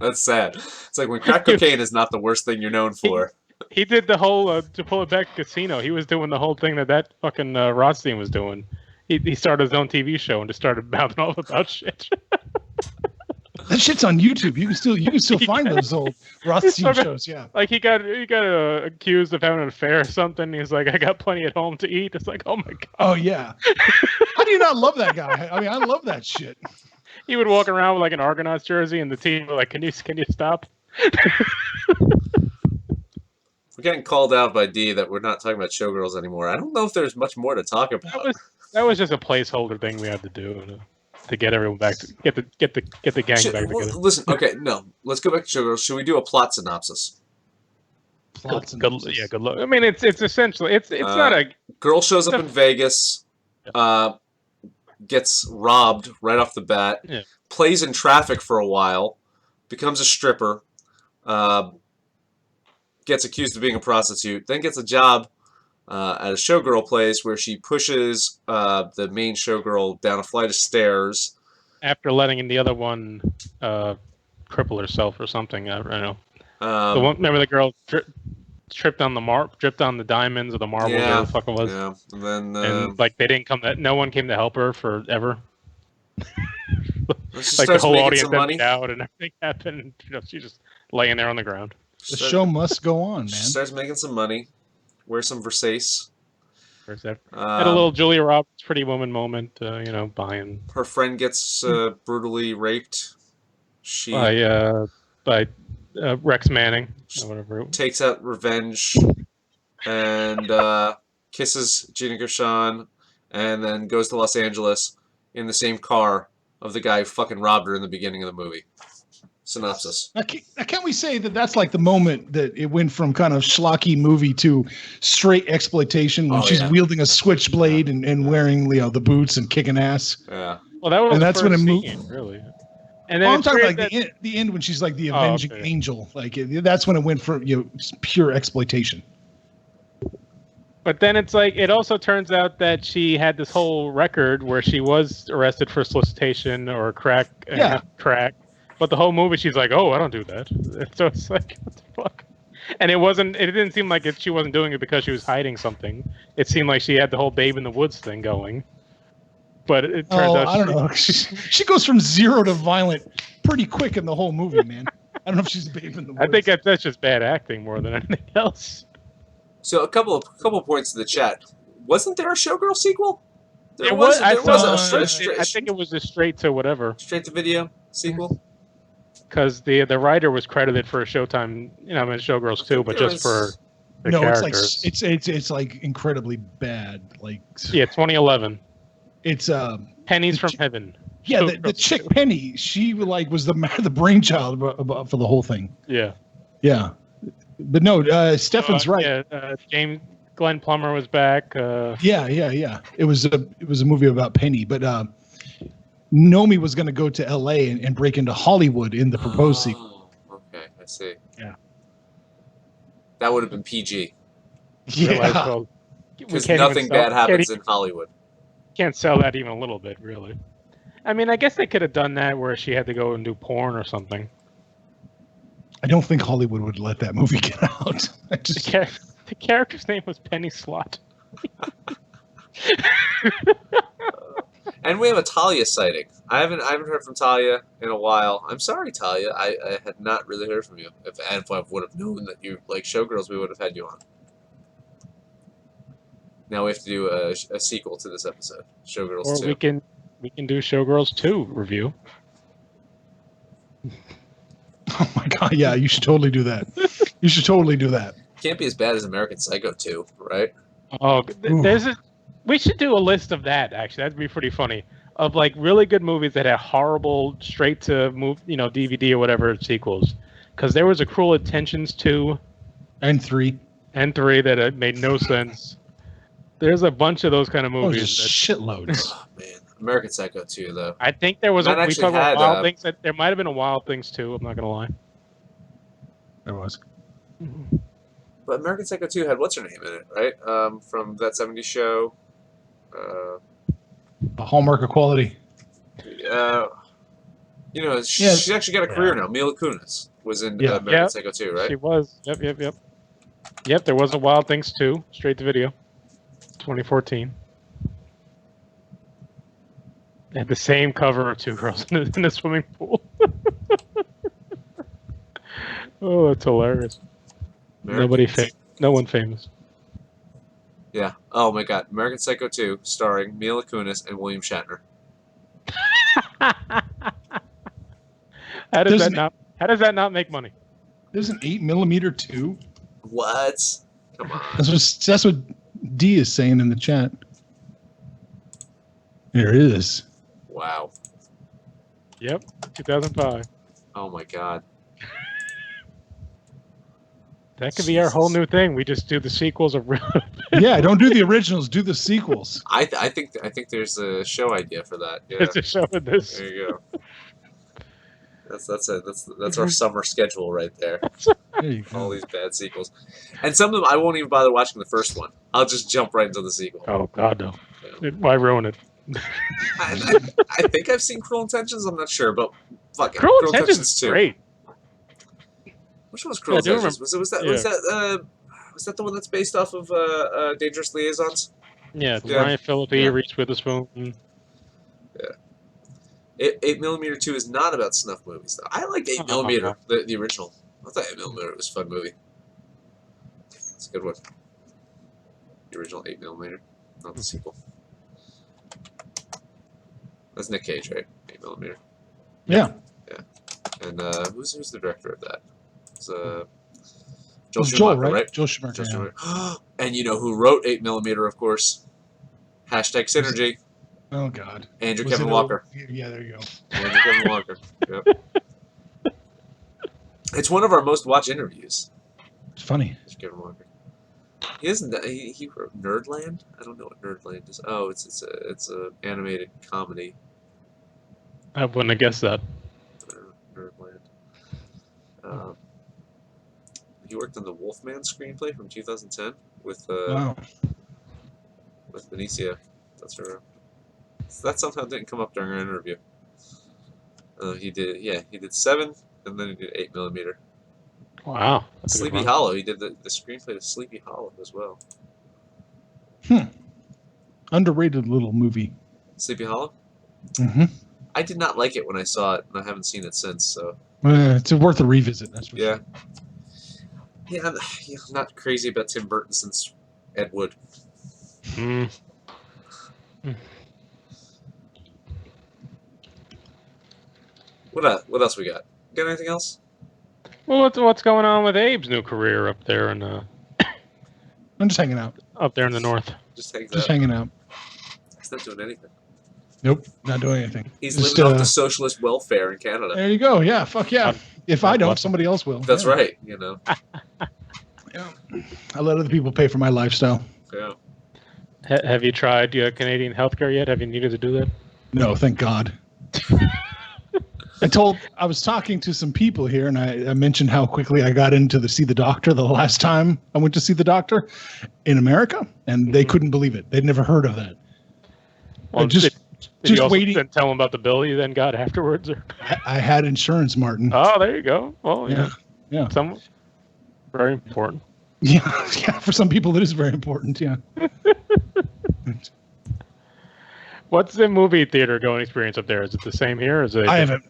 That's sad. It's like when crack cocaine is not the worst thing you're known for. he did the whole to pull it back casino. He was doing the whole thing that fucking Rothstein was doing. He started his own TV show and just started mouthing off about shit. That shit's on YouTube. You can still find those old Rothstein shows. Yeah. Like he got accused of having an affair or something. He's like, I got plenty at home to eat. It's like, oh my god. Oh yeah. How do you not love that guy? I mean, I love that shit. He would walk around with like an Argonauts jersey, and the team were like, "Can you stop?" We're getting called out by D that we're not talking about Showgirls anymore. I don't know if there's much more to talk about. That was just a placeholder thing we had to do to get everyone back to get the gang back together. Listen, okay, no, let's go back to Showgirls. Should we do a plot synopsis? Good luck. I mean, it's essentially it's not a Girl shows up in Vegas, gets robbed right off the bat, Yeah. plays in traffic for a while, becomes a stripper, gets accused of being a prostitute, then gets a job at a showgirl place where she pushes the main showgirl down a flight of stairs. after letting in the other one cripple herself or something. I don't know. The one, remember the girl tripped on the diamonds or the marbles, whatever the fuck it was. Yeah, and then And like they didn't come. No one came to help her forever. she Like the starts whole making audience some money. emptied out and everything happened. You know, she's just laying there on the ground. The show must go on, She man. starts making some money. Wear some Versace. Where's that? Had a little Julia Roberts Pretty Woman moment. You know, buying Her friend gets brutally raped. She by Rex Manning or whatever. takes out revenge and kisses Gina Gershon, and then goes to Los Angeles in the same car of the guy who fucking robbed her in the beginning of the movie. Synopsis. Now, can we say that that's like the moment that it went from kind of schlocky movie to straight exploitation when she's wielding a switchblade and wearing the boots and kicking ass? Yeah. Well, that was And the that's when first it moved. scene, really. And then I'm it's talking weird like that- the end when she's like the avenging angel. Like that's when it went from pure exploitation. But then it's like it also turns out that she had this whole record where she was arrested for solicitation or crack. But the whole movie, she's like, "Oh, I don't do that." So it's like, what the fuck? And it wasn't. It didn't seem like she wasn't doing it because she was hiding something. It seemed like she had the whole Babe in the Woods thing going. But it turns out I don't know. She goes from zero to violent pretty quick in the whole movie, man. I don't know if she's a Babe in the Woods. I think that's just bad acting more than anything else. So a couple of points in the chat. Wasn't there a Showgirl sequel? There was. I I think it was just straight to whatever. Straight to video sequel. Because the writer was credited for a Showtime, Showgirls too, but just for the characters. It's like incredibly bad. Like 2011. It's Pennies from Heaven. Yeah, the chick Penny, she was the brainchild for the whole thing. Yeah. Yeah. But no, Stefan's right. Yeah, Glenn Plummer was back. Yeah. It was a movie about Penny, but Nomi was going to go to L.A. and break into Hollywood in the proposed sequel. Okay, I see. Yeah. That would have been PG. Yeah. Because nothing bad happens in Hollywood. Can't sell that even a little bit, really. I mean, I guess they could have done that where she had to go and do porn or something. I don't think Hollywood would let that movie get out. The character's name was Penny Slot. And we have a Talia sighting. I haven't heard from Talia in a while. I'm sorry, Talia. I had not really heard from you. If I would have known that you like Showgirls, we would have had you on. Now we have to do a sequel to this episode, Showgirls 2. Or we can do Showgirls 2 review. Oh my god, yeah, you should totally do that. You should totally do that. Can't be as bad as American Psycho 2, right? Oh, we should do a list of that, actually. That'd be pretty funny. Of like really good movies that had horrible straight to DVD or whatever sequels. Because there was a Cruel Intentions 2 and 3 that made no sense. There's a bunch of those kind of movies. Shitloads. Oh, man. American Psycho 2, though. I think there was we talked about Wild Things. There might have been a Wild Things 2, I'm not going to lie. There was. But American Psycho 2 had what's-her-name in it, right? From that 70s show. A hallmark of quality. She's actually got a career now. Mila Kunis was in American Psycho 2, right? She was. Yep. Yep, there was a Wild Things 2, straight to video. 2014. They had the same cover of two girls in a swimming pool. Oh, that's hilarious. No one famous. Yeah. Oh my god. American Psycho 2, starring Mila Kunis and William Shatner. How does that not make money? There's an 8mm 2. What? Come on. That's what D is saying in the chat. There it is. Wow. Yep, 2005. Oh my god. That could be our whole new thing. We just do the sequels of. Yeah, don't do the originals. Do the sequels. I think there's a show idea for that. Yeah. There's a show with this. There you go. That's our summer schedule right there. There you go. All these bad sequels, and some of them I won't even bother watching the first one. I'll just jump right into the sequel. Oh God, no! Yeah. Why ruin it? I think I've seen Cruel Intentions. I'm not sure, but fuck it. Cruel Intentions is great. Which one was Cruel Intentions? Was that the one that's based off of Dangerous Liaisons? Yeah, Ryan Phillippe, Reese Witherspoon. Yeah. 8mm 2 is not about snuff movies, though. I liked 8mm, the original. I thought 8mm was a fun movie. It's a good one. The original 8mm, not the sequel. That's Nick Cage, right? 8mm. Yeah. Yeah. And who's the director of that? It's Joel, right? Joel Schumacher. And you know who wrote 8mm, of course? Hashtag Synergy. Oh God. Kevin Walker. Yeah, there you go. Andrew Kevin Walker. Yep. It's one of our most watched interviews. It's funny. Kevin Walker. He isn't. He wrote Nerdland. I don't know what Nerdland is. Oh, it's a animated comedy. I wouldn't have guessed that. Nerdland. He worked on the Wolfman screenplay from 2010 with wow. with Benicio. That's true. That somehow didn't come up during our interview. He did 7, and then he did 8mm. Wow. That's a good Sleepy run. Hollow. He did the screenplay to Sleepy Hollow as well. Underrated little movie. Sleepy Hollow. Mm-hmm. I did not like it when I saw it, and I haven't seen it since. So It's worth a revisit. That's for yeah. sure. Yeah, I'm not crazy about Tim Burton since Ed Wood. Mm. What else we got? Got anything else? Well, what's going on with Abe's new career up there in I'm just hanging out. the north? Just hanging out. He's not doing anything. Nope, not doing anything. He's Just, living off the socialist welfare in Canada. There you go. Yeah, fuck yeah. If I don't, somebody else will. That's yeah. right. You know. Yeah. I let other people pay for my lifestyle. Yeah. Have you tried Canadian healthcare yet? Have you needed to do that? No, thank God. I was talking to some people here, and I mentioned how quickly I got into see the doctor the last time I went to see the doctor in America, and they couldn't believe it. They'd never heard of that. Well, Just you also waiting. then tell them about the bill you then got afterwards? Or? I had insurance, Martin. Oh, there you go. Well, Yeah. Some very important. Yeah. For some people, it is very important. Yeah. What's the movie theater going experience up there? Is it the same here? Is it? I haven't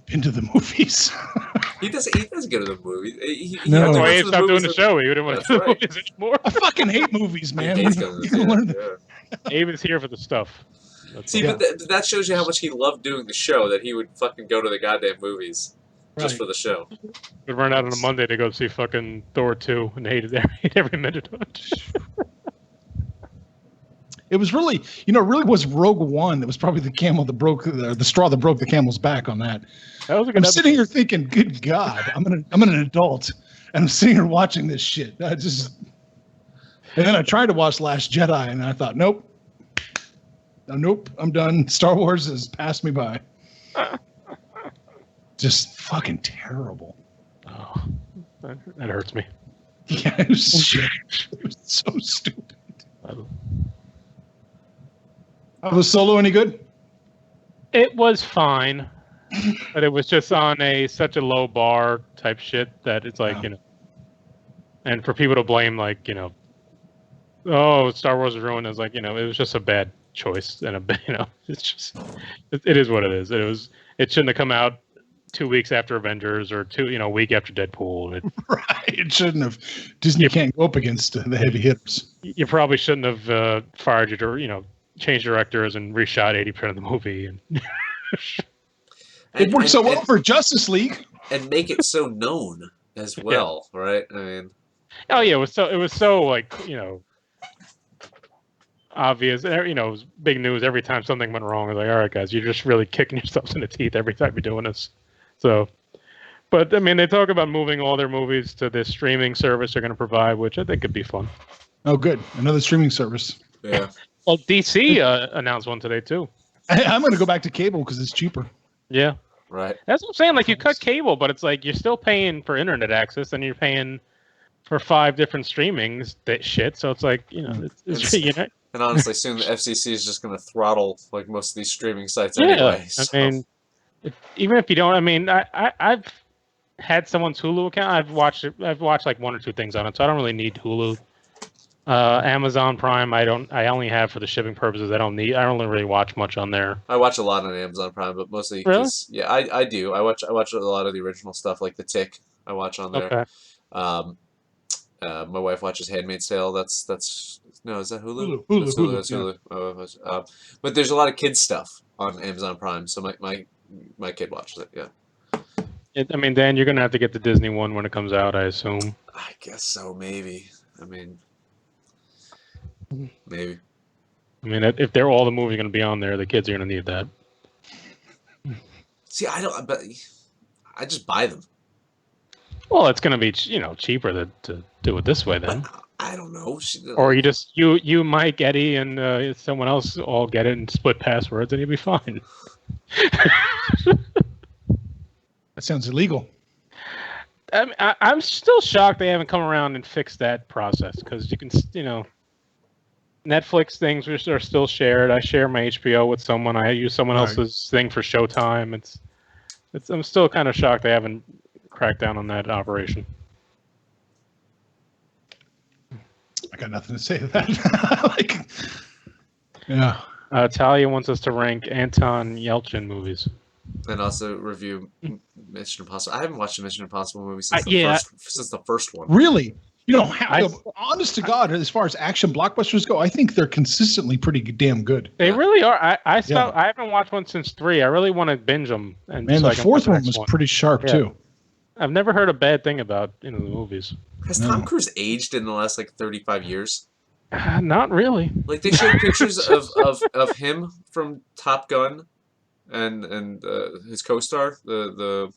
been to the movies. He doesn't go to the movies. No. That's why he stopped doing the show. He didn't want to do the movies anymore. I fucking hate movies, man. He hates going to the theater. Abe is here for the stuff. But that shows you how much he loved doing the show, that he would fucking go to the goddamn movies just for the show. We'd run out on a Monday to go see fucking Thor 2 and hate every minute of it. It was really, it really was Rogue One that was probably the camel that broke the straw that broke the camel's back on that. That was a good I'm episode. sitting here thinking, good God, I'm an adult, and I'm sitting here watching this shit. And then I tried to watch Last Jedi, and I thought, nope, I'm done. Star Wars has passed me by. Just fucking terrible. Oh, that hurts me. Yeah, it was so stupid. Was Solo any good? It was fine, but it was just on such a low bar type shit that it's like, and for people to blame, like, oh, Star Wars is ruined. It's like, it was just a bad choice, and it's just, it is what it is. It shouldn't have come out 2 weeks after Avengers or a week after Deadpool. Right, it shouldn't have. Disney can't go up against the heavy hitters. You probably shouldn't have fired your, changed directors and reshot 80% of the movie. And it worked so well for Justice League, and make it so known as well, right? I mean, oh yeah, it was so like obvious. It was big news every time something went wrong. I was like, all right, guys, you're just really kicking yourselves in the teeth every time you're doing this. So, but I mean, they talk about moving all their movies to this streaming service they're going to provide, which I think could be fun. Oh, good, another streaming service. Yeah. Well, DC announced one today too. I'm going to go back to cable because it's cheaper. Yeah. Right. That's what I'm saying. Like, you cut cable, but it's like you're still paying for internet access, and you're paying for 5 different streamings. That shit. So it's like And honestly, soon the FCC is just going to throttle like most of these streaming sites yeah. anyway. So. I mean, even if you don't, I mean, I've had someone's Hulu account. I've watched like 1 or 2 things on it, so I don't really need Hulu. Amazon Prime, I only have for the shipping purposes. I don't really watch much on there. I watch a lot on Amazon Prime, but mostly really? Yeah, I do. I watch a lot of the original stuff, like The Tick. I watch on there. Okay. My wife watches Handmaid's Tale. That's no, is that Hulu? Hulu. That's Hulu. But there's a lot of kids stuff on Amazon Prime, so my kid watches it. Yeah. I mean, Dan, you're gonna have to get the Disney one when it comes out, I assume. I guess so, maybe. I mean, maybe. I mean, if they're all the movies going to be on there, the kids are going to need that. See, I don't. But I just buy them. Well, it's going to be cheaper to do it this way then. But I don't know. Or you, Mike, Eddie, and someone else all get it and split passwords, and you'll be fine. That sounds illegal. I'm still shocked they haven't come around and fixed that process, because you can, Netflix things are still shared. I share my HBO with someone. I use someone Right. else's thing for Showtime. It's. I'm still kind of shocked they haven't cracked down on that operation. I got nothing to say to that. Like, yeah. Talia wants us to rank Anton Yelchin movies. And also review Mission Impossible. I haven't watched a Mission Impossible movie since Yeah. the first one. Really? You know, honest to God, as far as action blockbusters go, I think they're consistently pretty damn good. They really are. I Yeah. haven't watched one since 3. I really want to binge them. And Man, so the fourth one was pretty sharp Yeah. too. I've never heard a bad thing about the movies. Has Tom Cruise aged in the last 35 years? Not really. Like they showed pictures of him from Top Gun, and his co-star, the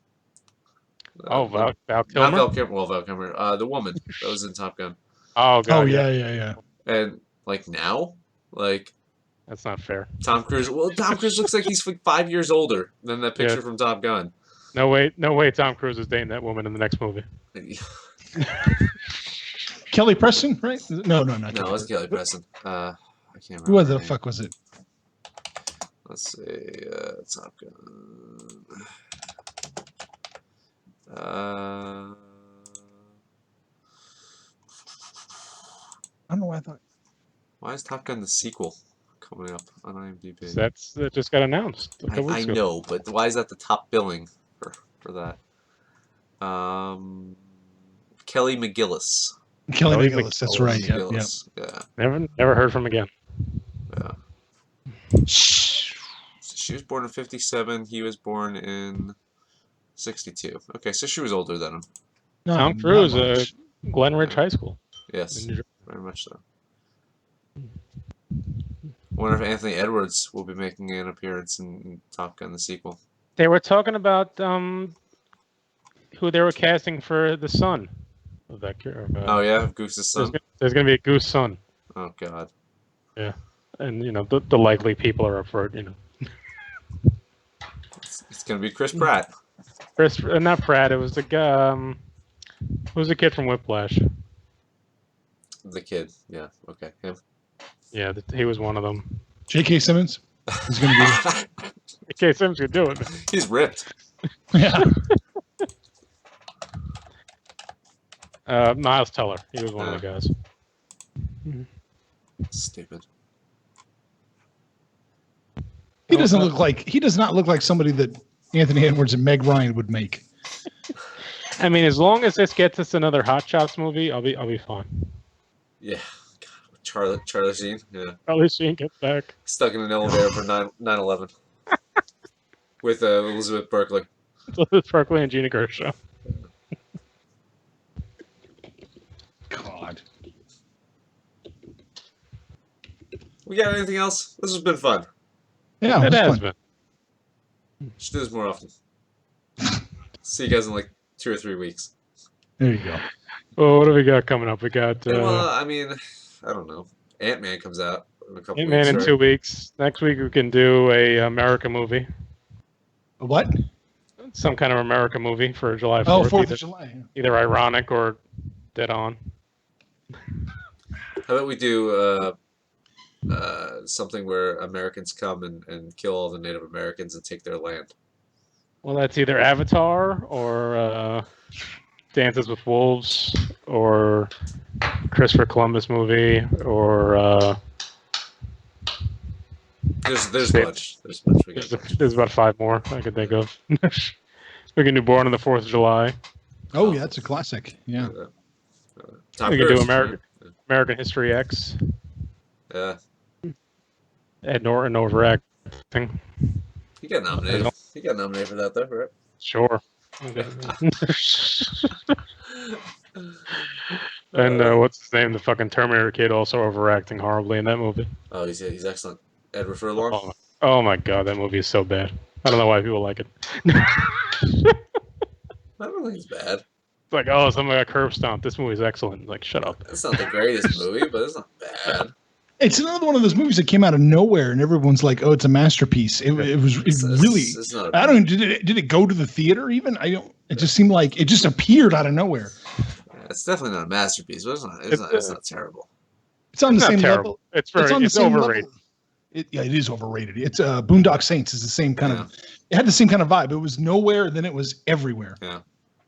Val Kilmer. not Val Kilmer, well Val Kilmer, the woman that was in Top Gun. Oh God. Oh yeah. And now, That's not fair. Tom Cruise. Well, Tom Cruise looks like he's 5 years older than that picture from Top Gun. No way. Tom Cruise is dating that woman in the next movie. Kelly Preston, right? No, not No, Kelly. it wasn't Kelly Preston. I can't remember. Who the her name. fuck was it? Let's see. Top Gun. I don't know why I thought. Why is Top Gun the sequel coming up on IMDb? That just got announced. A couple I weeks ago. know, but why is that the top billing for that? Kelly McGillis. Kelly McGillis. That's right. Yeah. McGillis. Yeah. Never heard from again. Yeah. She was born in 57. He was born in 62. Okay, so she was older than him. No, Tom Cruise, Glen Ridge High School. Yes, in New Jersey. very much so. I wonder if Anthony Edwards will be making an appearance in Top Gun, the sequel. They were talking about who they were casting for the son of that character. Oh yeah, Goose's son. There's going to be a Goose son. Oh god. Yeah, and the likely people are up for it. It's gonna be Chris Pratt. Not Pratt. It was the guy. Who was the kid from Whiplash? The kid. Yeah. Okay. Him. Yeah, he was one of them. J.K. Simmons. He's going to be. J.K. Simmons could do it. He's ripped. Yeah. Miles Teller. He was one of the guys. Stupid. He does not look like somebody that Anthony Edwards and Meg Ryan would make. I mean, as long as this gets us another Hot Shots movie, I'll be fine. Yeah. God, Charlie Sheen. Yeah. Charlie Sheen gets back. Stuck in an elevator for 9/11 with Elizabeth Berkley. Elizabeth Berkley and Gina Gershon. God. We got anything else? This has been fun. Yeah, It has fun. been. Should do this more often. See you guys in 2 or 3 weeks. There you go. Well, what do we got coming up? We got Well, I mean, I don't know. Ant-Man comes out in a couple Ant-Man weeks, in right? 2 weeks. Next week we can do a America movie. What? Some kind of America movie for July 4th. Oh, 4th of July. Either ironic or dead on. How about we do something where Americans come and kill all the Native Americans and take their land? Well, that's either Avatar or Dances with Wolves or Christopher Columbus movie or There's much. There's much. We got much. there's about 5 more I could think of. We can do Born on the 4th of July. Oh, yeah, it's a classic. Yeah. Tom We can do Cruise. American History X. Yeah. Ed Norton overacting. He got nominated. He got nominated for that, though, right? Sure. And what's his name? The fucking Terminator kid also overacting horribly in that movie. Oh, he's excellent. Edward Furlong. Oh my god, that movie is so bad. I don't know why people like it. I don't think it's bad. It's like, oh, someone got curb stomped. This movie's excellent. Like, shut up. It's not the greatest movie, but it's not bad. It's another one of those movies that came out of nowhere, and everyone's like, "Oh, it's a masterpiece." It was really. It's not I don't. Did it go to the theater even? I don't. It just seemed like it just appeared out of nowhere. It's definitely not a masterpiece, but it's not terrible. It's on the It's not same terrible. level. It's very. on the It's same overrated. level. Yeah, it is overrated. It's Boondock Saints is the same kind Yeah. of. It had the same kind of vibe. It was nowhere, then it was everywhere. Yeah.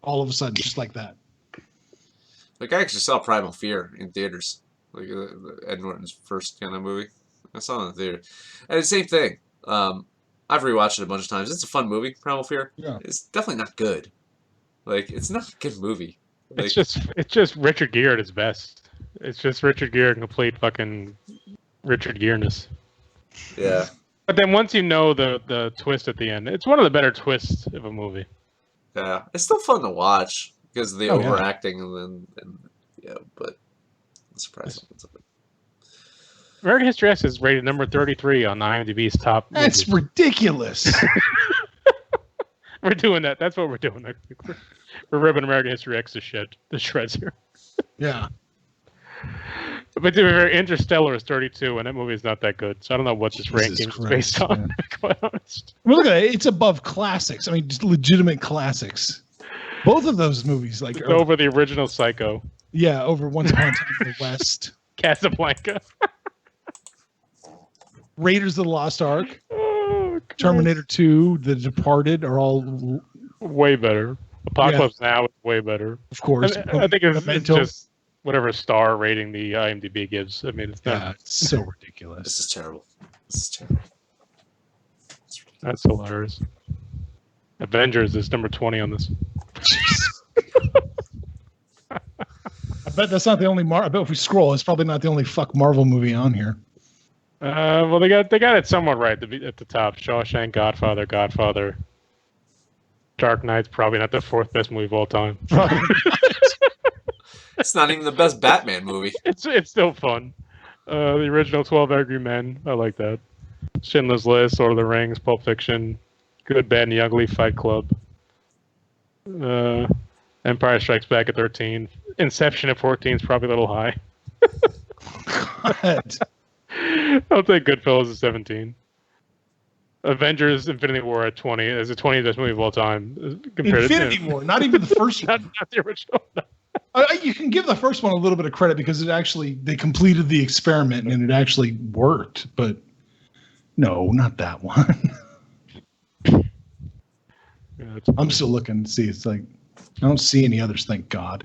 All of a sudden, just like that. Like, I actually saw Primal Fear in theaters. Like, Ed Norton's first kind of movie. I saw it in the theater. And the same thing. I've rewatched it a bunch of times. It's a fun movie, Primal Fear. Yeah. It's definitely not good. Like, it's not a good movie. Like, It's just Richard Gere at his best. It's just Richard Gere in complete fucking Richard Gere-ness. yeah. But then once you know the twist at the end, it's one of the better twists of a movie. Yeah. It's still fun to watch because of the Oh, yeah. overacting but I'm surprised. American History X is rated number 33 on IMDb's top. That's movies. ridiculous. We're doing that. That's what we're doing next week. We're ripping American History X to shreds here. Yeah. But to be fair, Interstellar is 32, and that movie is not that good. So I don't know what this Jesus ranking is Christ, based on. man. To be quite honest. I mean, look at it. It's above classics. I mean, just legitimate classics. Both of those movies, like, It's are, over the original Psycho, yeah, over Once Upon a Time in the West, Casablanca. Raiders of the Lost Ark, Oh, Christ. Terminator 2, The Departed are all, Way better. Apocalypse Now is way better. of course. I think it's Memento. just whatever star rating the IMDb gives. I mean, it's not. Yeah, it's so This ridiculous. is terrible. This is terrible. That's hilarious. Avengers is number 20 on this. I bet that's not the only I bet if we scroll, it's probably not the only fuck Marvel movie on here. Well, they got it somewhat right at the top. Shawshank, Godfather. Dark Knight's probably not the fourth best movie of all time. It's not even the best Batman movie. It's still fun. The original 12 Angry Men, I like that. Schindler's List, Lord of the Rings, Pulp Fiction, Good, Bad, and the Ugly, Fight Club. Empire Strikes Back at 13. Inception at 14 is probably a little high. God. I'll take Goodfellas at 17. Avengers Infinity War at 20 as the 20th best movie of all time. Infinity War, not even the first one. not the original. No. You can give the first one a little bit of credit because they completed the experiment and it actually worked, but no, not that one. Yeah, I'm still looking to see. It's like, I don't see any others, thank God.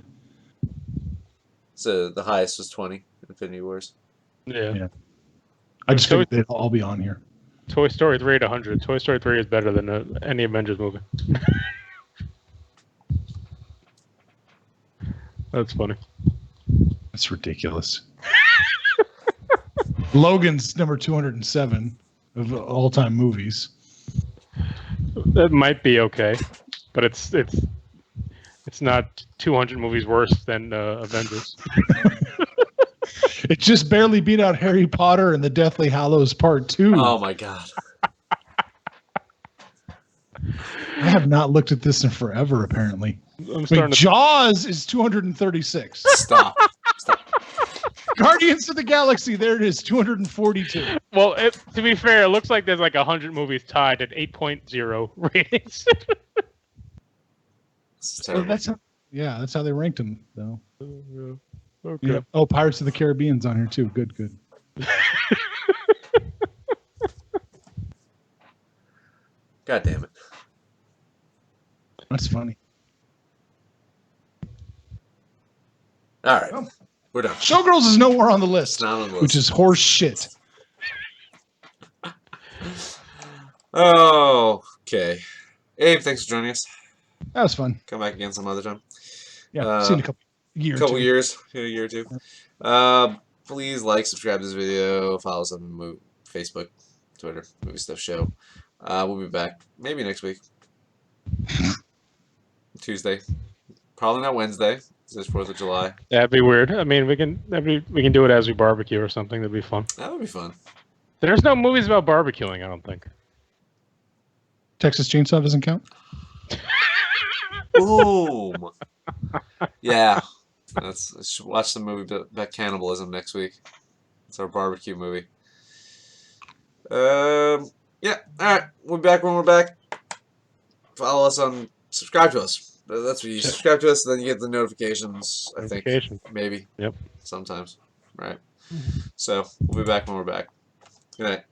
So the highest was 20, Infinity Wars. yeah. I just figured they'd all be on here. Toy Story 3 at 100. Toy Story 3 is better than any Avengers movie. That's funny. That's ridiculous. Logan's number 207 of all-time movies. That might be okay, but it's not 200 movies worse than Avengers. It just barely beat out Harry Potter and the Deathly Hallows Part 2. Oh my god. I have not looked at this in forever, apparently. I'm starting to. Jaws is 236. Stop. Guardians of the Galaxy, there it is, 242. Well, to be fair, it looks like there's like 100 movies tied at 8.0 ratings. This is Well, terrible. that's how they ranked them, though. Okay. Yeah. Oh, Pirates of the Caribbean's on here too. Good. God damn it. That's funny. All right. Oh. We're done. Showgirls is nowhere on the It's list, not on the list. which is horse shit. Oh, okay. Abe, thanks for joining us. That was fun. Come back again some other time. Yeah, seen a couple years. A year or two. Please like, subscribe to this video, follow us on Facebook, Twitter, Movie Stuff Show. We'll be back maybe next week. Tuesday. Probably not Wednesday. It's 4th of July. That'd be weird. I mean, we can do it as we barbecue or something. That'd be fun. That would be fun. There's no movies about barbecuing, I don't think. Texas Chainsaw doesn't count. Boom. Yeah. Let's watch the movie about cannibalism next week. It's our barbecue movie. Yeah. All right. We'll be back when we're back. Follow us on. Subscribe to us. That's what you subscribe to us, then you get the notifications. I think Notification. maybe. Yep. Sometimes. Right. So we'll be back when we're back. Good night.